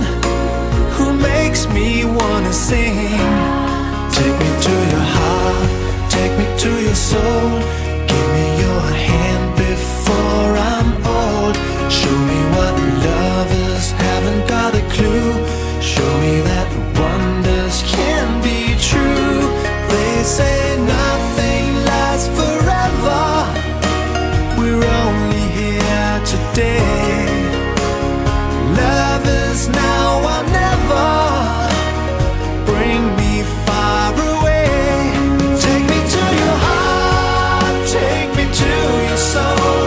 who makes me wanna sing. Take me to your heart, take me to your soul. Give me your hand before I'm old. Show me what lovers haven't got a clue. Show me that wonders can be true. They say nothing lasts forever. We're only here today. Love is now or never. Bring me far away. Take me to your heart, take me to your soul.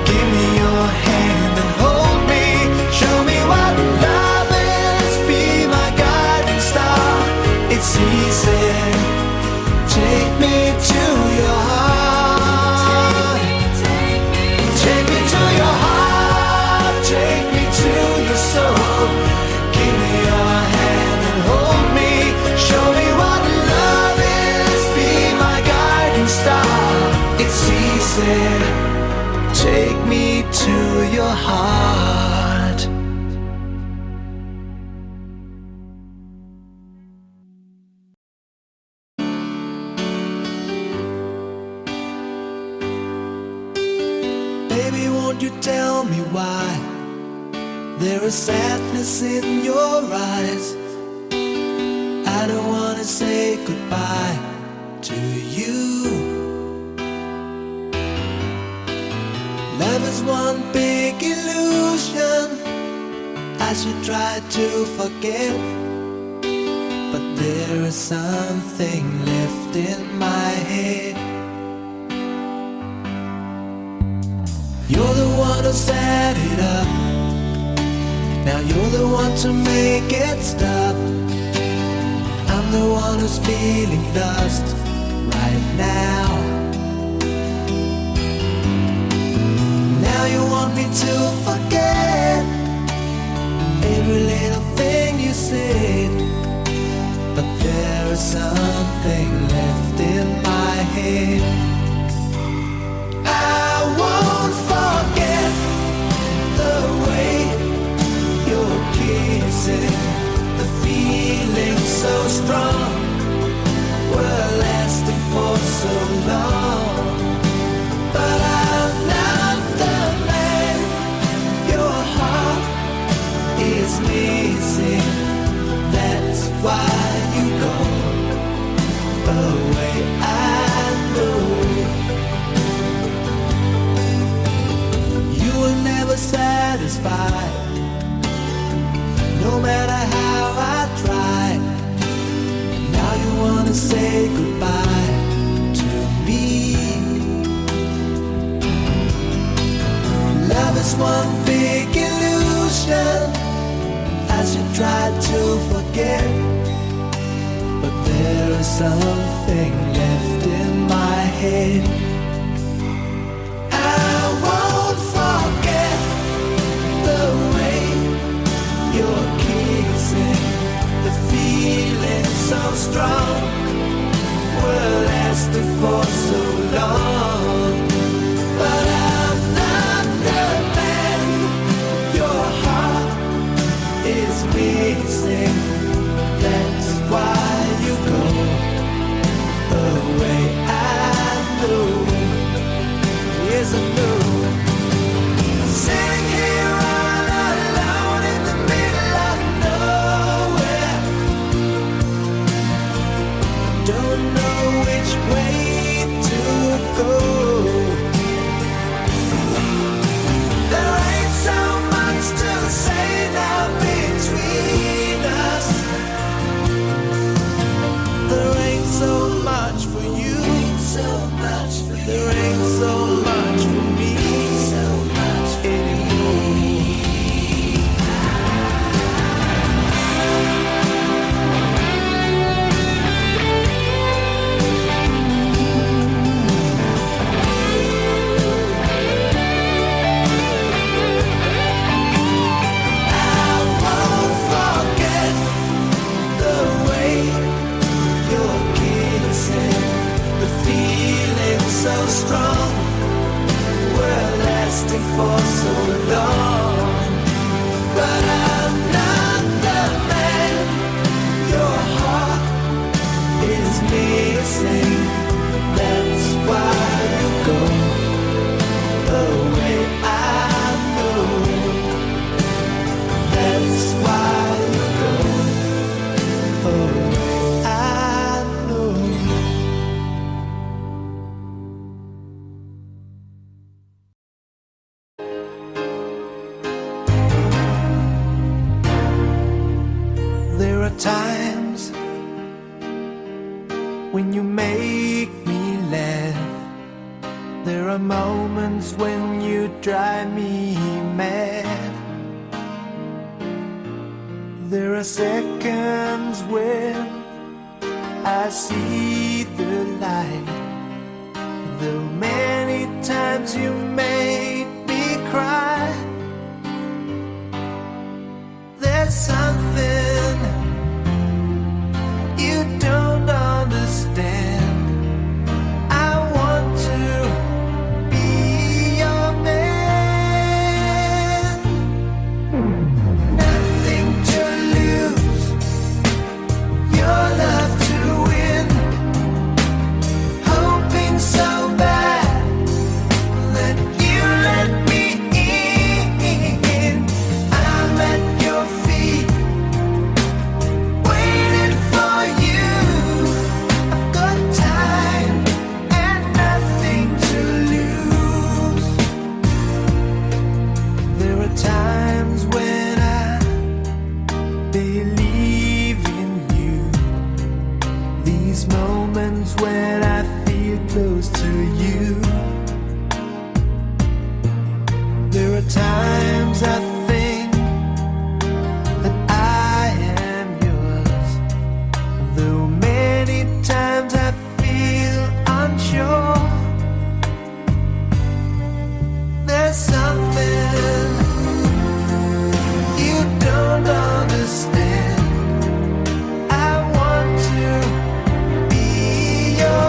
Give me your hand and hold me. Show me what love is, be my guiding star. It's easy, take me to your heart. Take me to your heart, take me to your soul. Give me your hand and hold me. Show me what love is, be my guiding star. It's easy, take me to your heart. Baby, won't you tell me why there is sadness in your eyes? I don't wanna say goodbye to you. Love is one big illusion I should try to forget, but there is something left in my head. You're the one who set it up. Now you're the one to make it stop. I'm the one who's feeling lost right now. Now you want me to forget every little thing you said, but there is something left in my head. I won't forget the way you're kissing, the feeling so strong, we're lasting for so long. But I'm not the man your heart is missing. That's why you go away, I know. You were never satisfied, no matter how I tried. And now you wanna say goodbye to me. try to forget, but there is something left in my head. I won't forget the way you're kissing, the feeling so strong, we're lasting for so long. But I'm not the man your heart is missing. That's why you go away. I know, yes I know. Sitting here all alone in the middle of nowhere, don't know which way to go. There ain't so much to say now between us. There ain't so much for you, there ain't so much for me anymore. I won't forget the way you're kissing, the feeling so strong, we're lasting for so long. But I'm not the man your heart is missing. That's why you go away. I know. That's why you go away. I know. There are times when you make me laugh. There are moments when you drive me mad. There are seconds when I see the light. Though many times you made me cry, there's something you don't understand. I want to be your man. Nothing to lose, your love to win. Hoping so bad that you let me in. I'm at your feet, waiting for you. I've got time and nothing to lose. There are times when I believe in you. These moments when I feel close to you. There are times I think that I am yours. Though many times I feel unsure. There's something you don't understand. I want to be your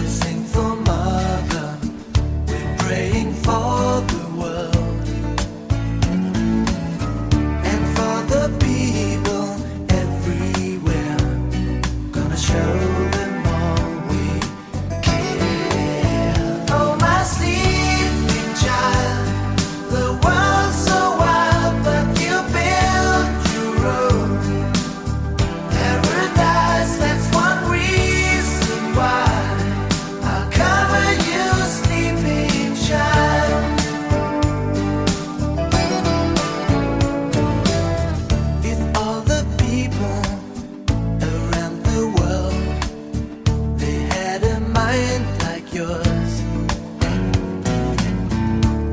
I sing for Mother, we're praying for the world and for the people everywhere. Gonna show them all we care. Oh, my sleeping child, the world's so wild, but you build your own paradise. That's one reason why I'll cover you, sleeping child. If all the people around the world, they had a mind like yours,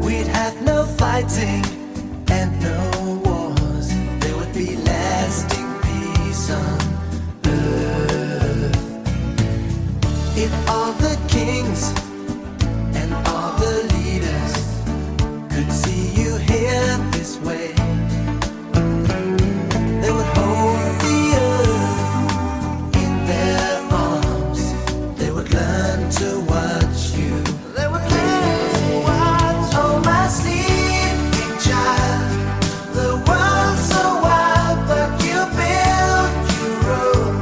we'd have no fighting and no wars. There would be lasting peace on earth. If all the kings and all the leaders could see you here this way, they would hold the earth in their arms. They would learn to watch you. They would learn to watch. Oh, my sleeping child, the world's so wild, but you build your own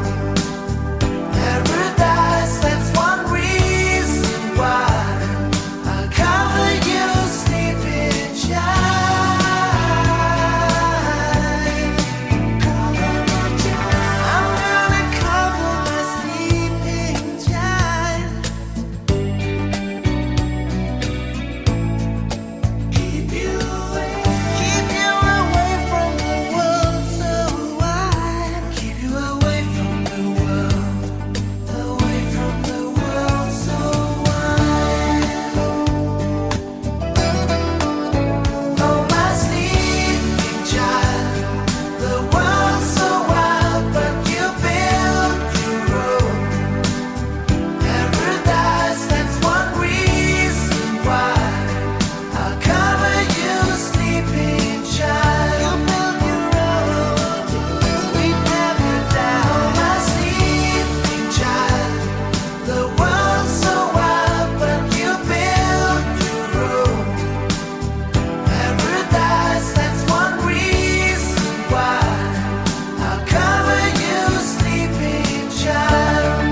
paradise. That's one reason why I'll cover you, sleeping child. I'm gonna cover my sleeping child. Keep you away from the world so wide. Keep you away from the world, away from the world so wide. Oh, my sleeping child, the world's so wild, but you build your own paradise. That's one reason why I'll cover you, sleeping child. You build your own, we never die. Oh, my sleeping child, the world's so wild, but you build your own paradise. That's one reason why I'll cover you, sleeping child.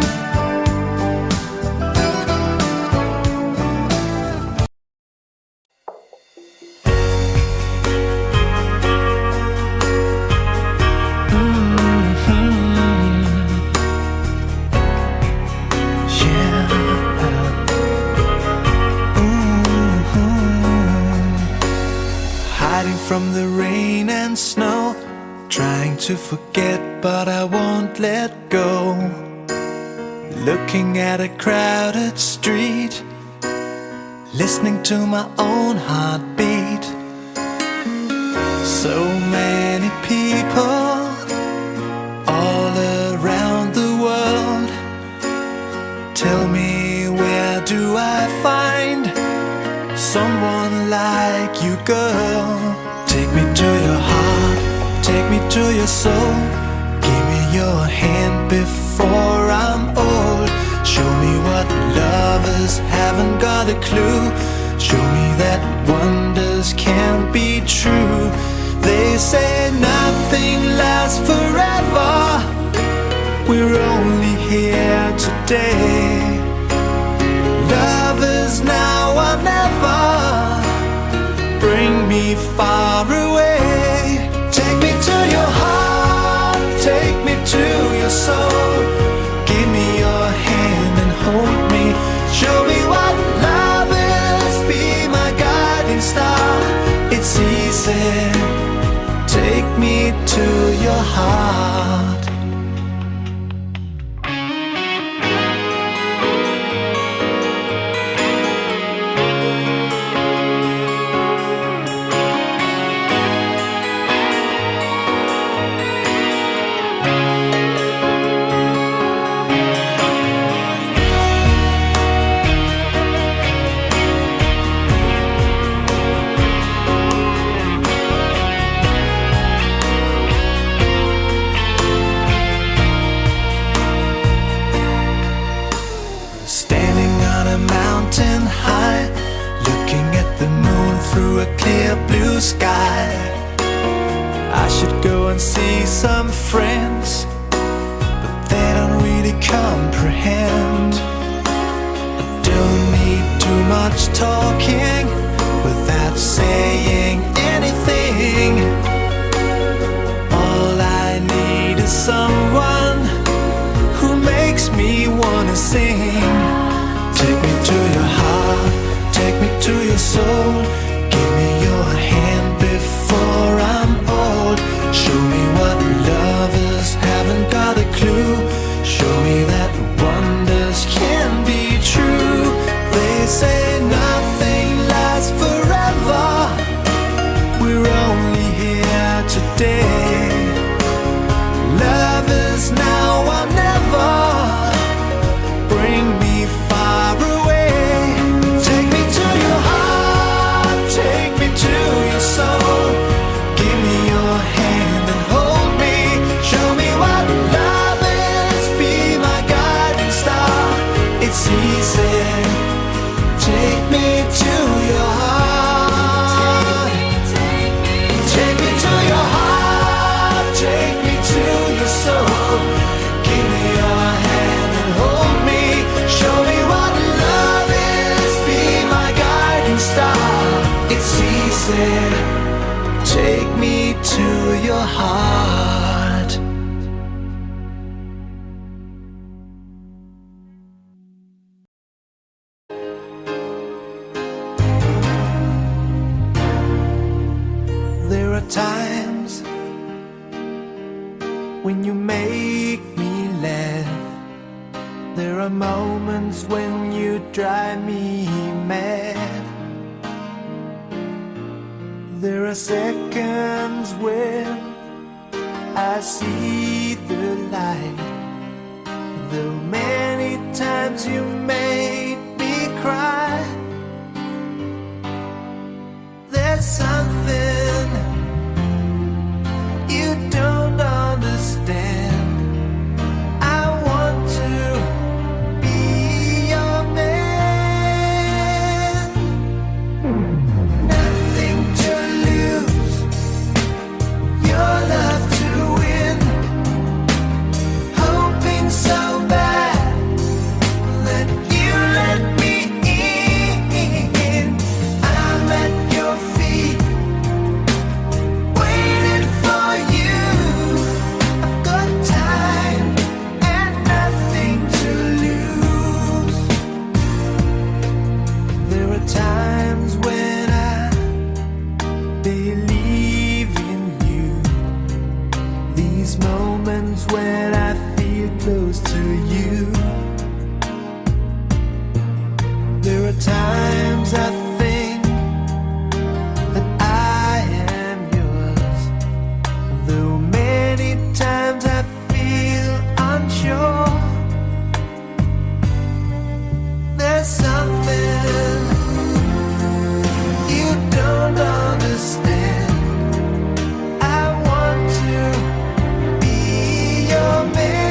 Hiding from the rain and snow, trying to forget, but I won't let go. Looking at a crowded street, listening to my own heartbeat. So many people all around the world. Tell me, where do I find someone like you, girl? Take me to your heart, take me to your soul. Give me your hand before I'm old. Show me what lovers haven't got a clue. Show me that wonders can't be true. They say nothing lasts forever. We're only here today. Love is now or never. Bring me far away. Take me to your heart, take me to your soul. Give me your hand and hold me. Show me what love is, be my guiding star. It's easy, take me to your heart. through a clear blue sky. I should go and see some friends, but they don't really comprehend. I don't need too much talking without saying anything. All I need is someone who makes me wanna sing. Take me to your heart, take me to your soul. Give me your hand before I'm old. Show me what lovers haven't got a clue. Show me that wonders can be true. They say nothing lasts forever. We're only here today. Love is now or never. Bring me far away. Take me to your heart, take me to your soul. Give me your hand and hold me. Show me what love is, be my guiding star. It's easy. Take me to your heart. Take me to your heart, take me to your soul. Give me your hand and hold me. Show me what love is, be my guiding star. It's easy. Take me to your heart. There are times when you make me laugh. There are moments when you drive me mad. There are seconds when I see the light. Though many times you made me cry. There's something you don't understand. I want to be your man. Nothing to lose, your love to win. Hoping so bad that you let me in. I'm at your feet, waiting for you. I've got time and nothing to lose. There are times when I believe in you. These moments when I feel close to you. There are times I think that I am yours. Though many times I feel unsure. There's something you don't understand. I want to be your man.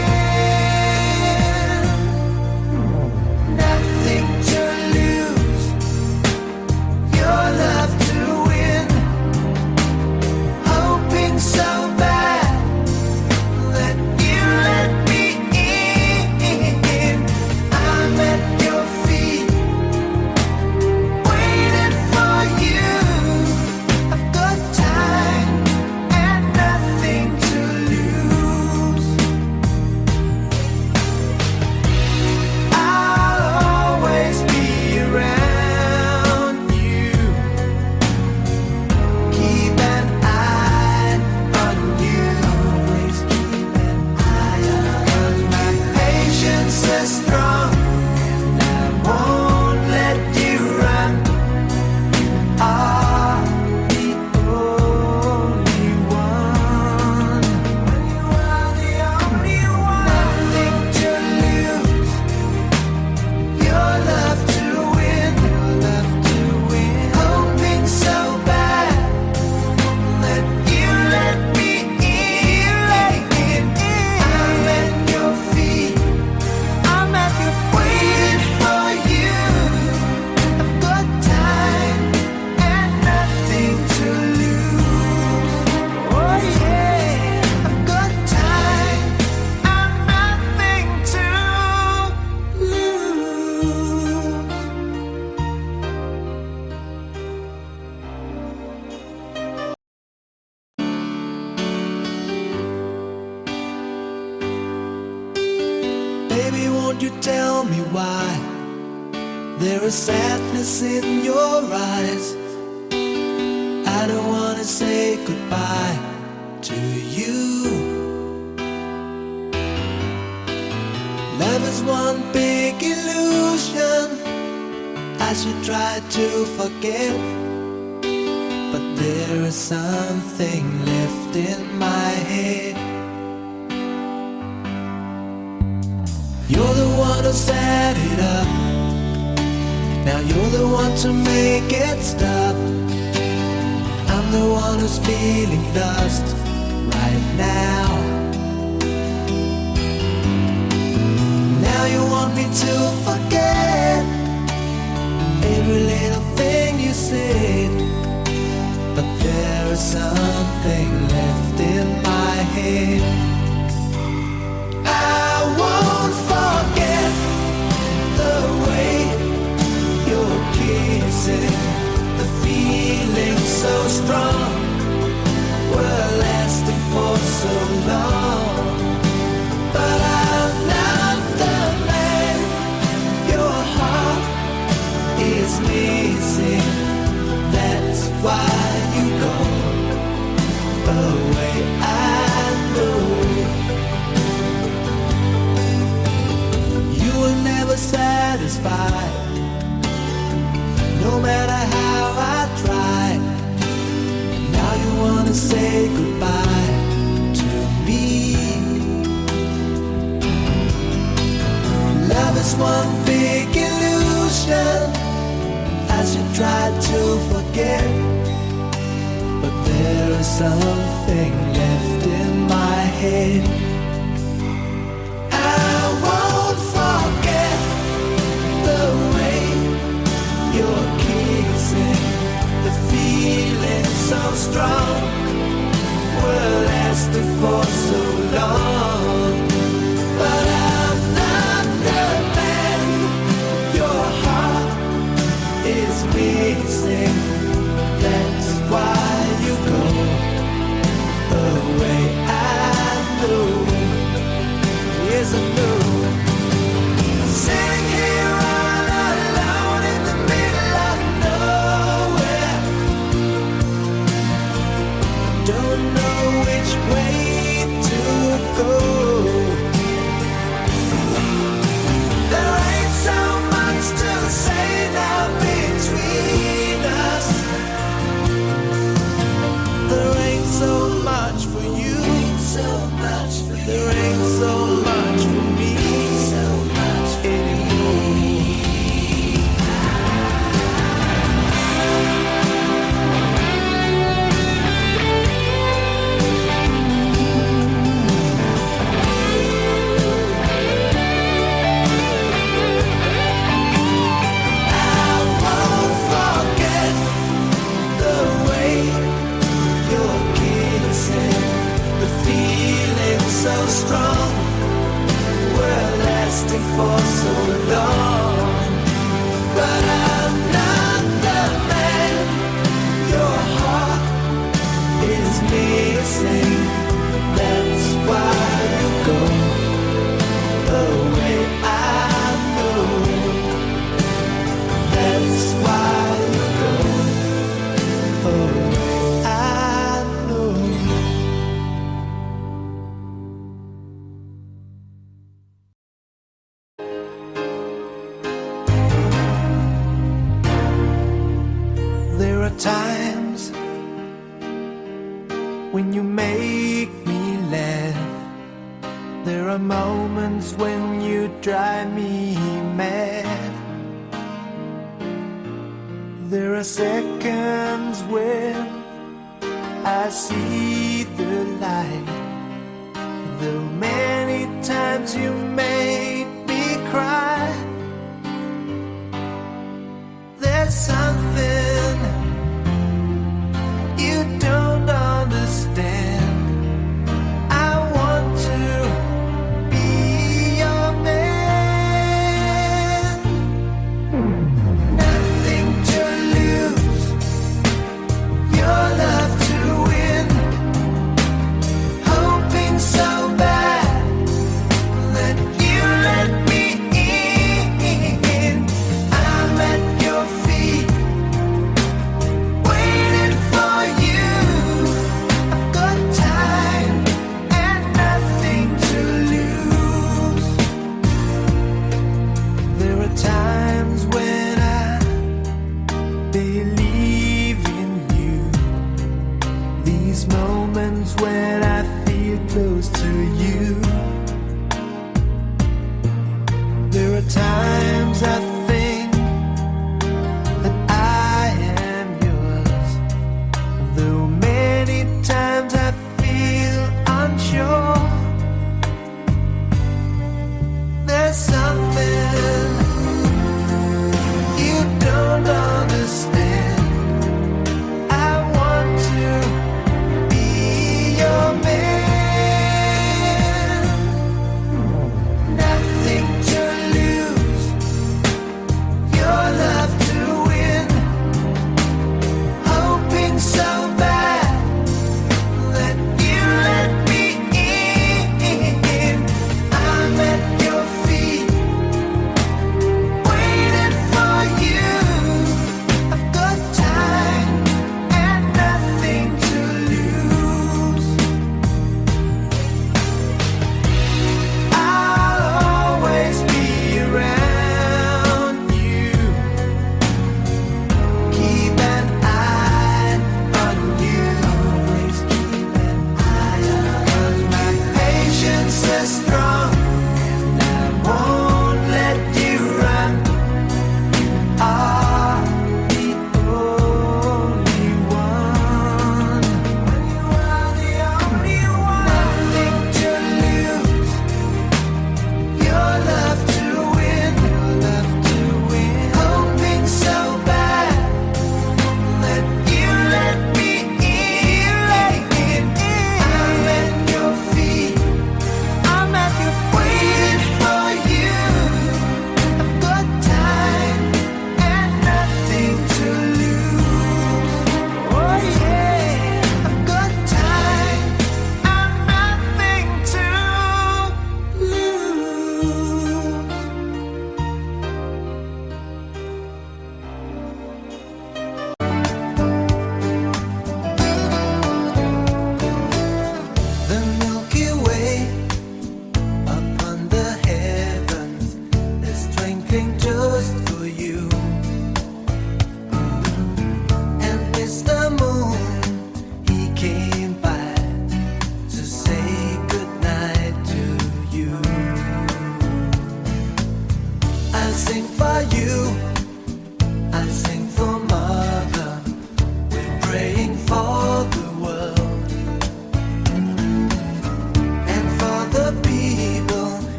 Nothing to lose, why there is sadness in your eyes. I don't wanna say goodbye to you. Love is one big illusion I should try to forget, but there is something left in my head. You're the one who set it up. Now you're the one to make it stop. I'm the one who's feeling lost right now. Now you want me to forget every little thing you said, but there is something left in my head. I won't forget the way you're kissing, the feeling so strong, we're lasting for so long. But I'm not the man your heart is missing. That's why you go away. I know you were never satisfied, no matter how I tried. Now you wanna say goodbye to me. Love is one big illusion I should try to forget, but there is something left in my head. I won't forget the way you're kissing, the feeling so strong, we're lasting for so long. But I'm not the man your heart is missing. That's why you go away. I know, yes I know. Sitting here all alone in the middle of nowhere, don't know which way to go. There ain't so much to say now between us. There ain't so much for you, there ain't so much for me anymore. I won't forget the way you're kissing, the feeling so strong, we're lasting for so long. But I'm not the man your heart is missing. That's why you go away. I know. That's why you go away. I know. There are times when you make me laugh. There are moments when you drive me mad. There are seconds when I see the light. Though many times you made me cry, there's something you don't understand. I want to be your man. Nothing to lose, your love to win. Hoping so bad that you let me in.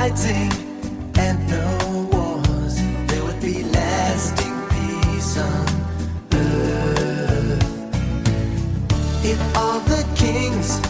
fighting and no wars. There would be lasting peace on earth. If all the kings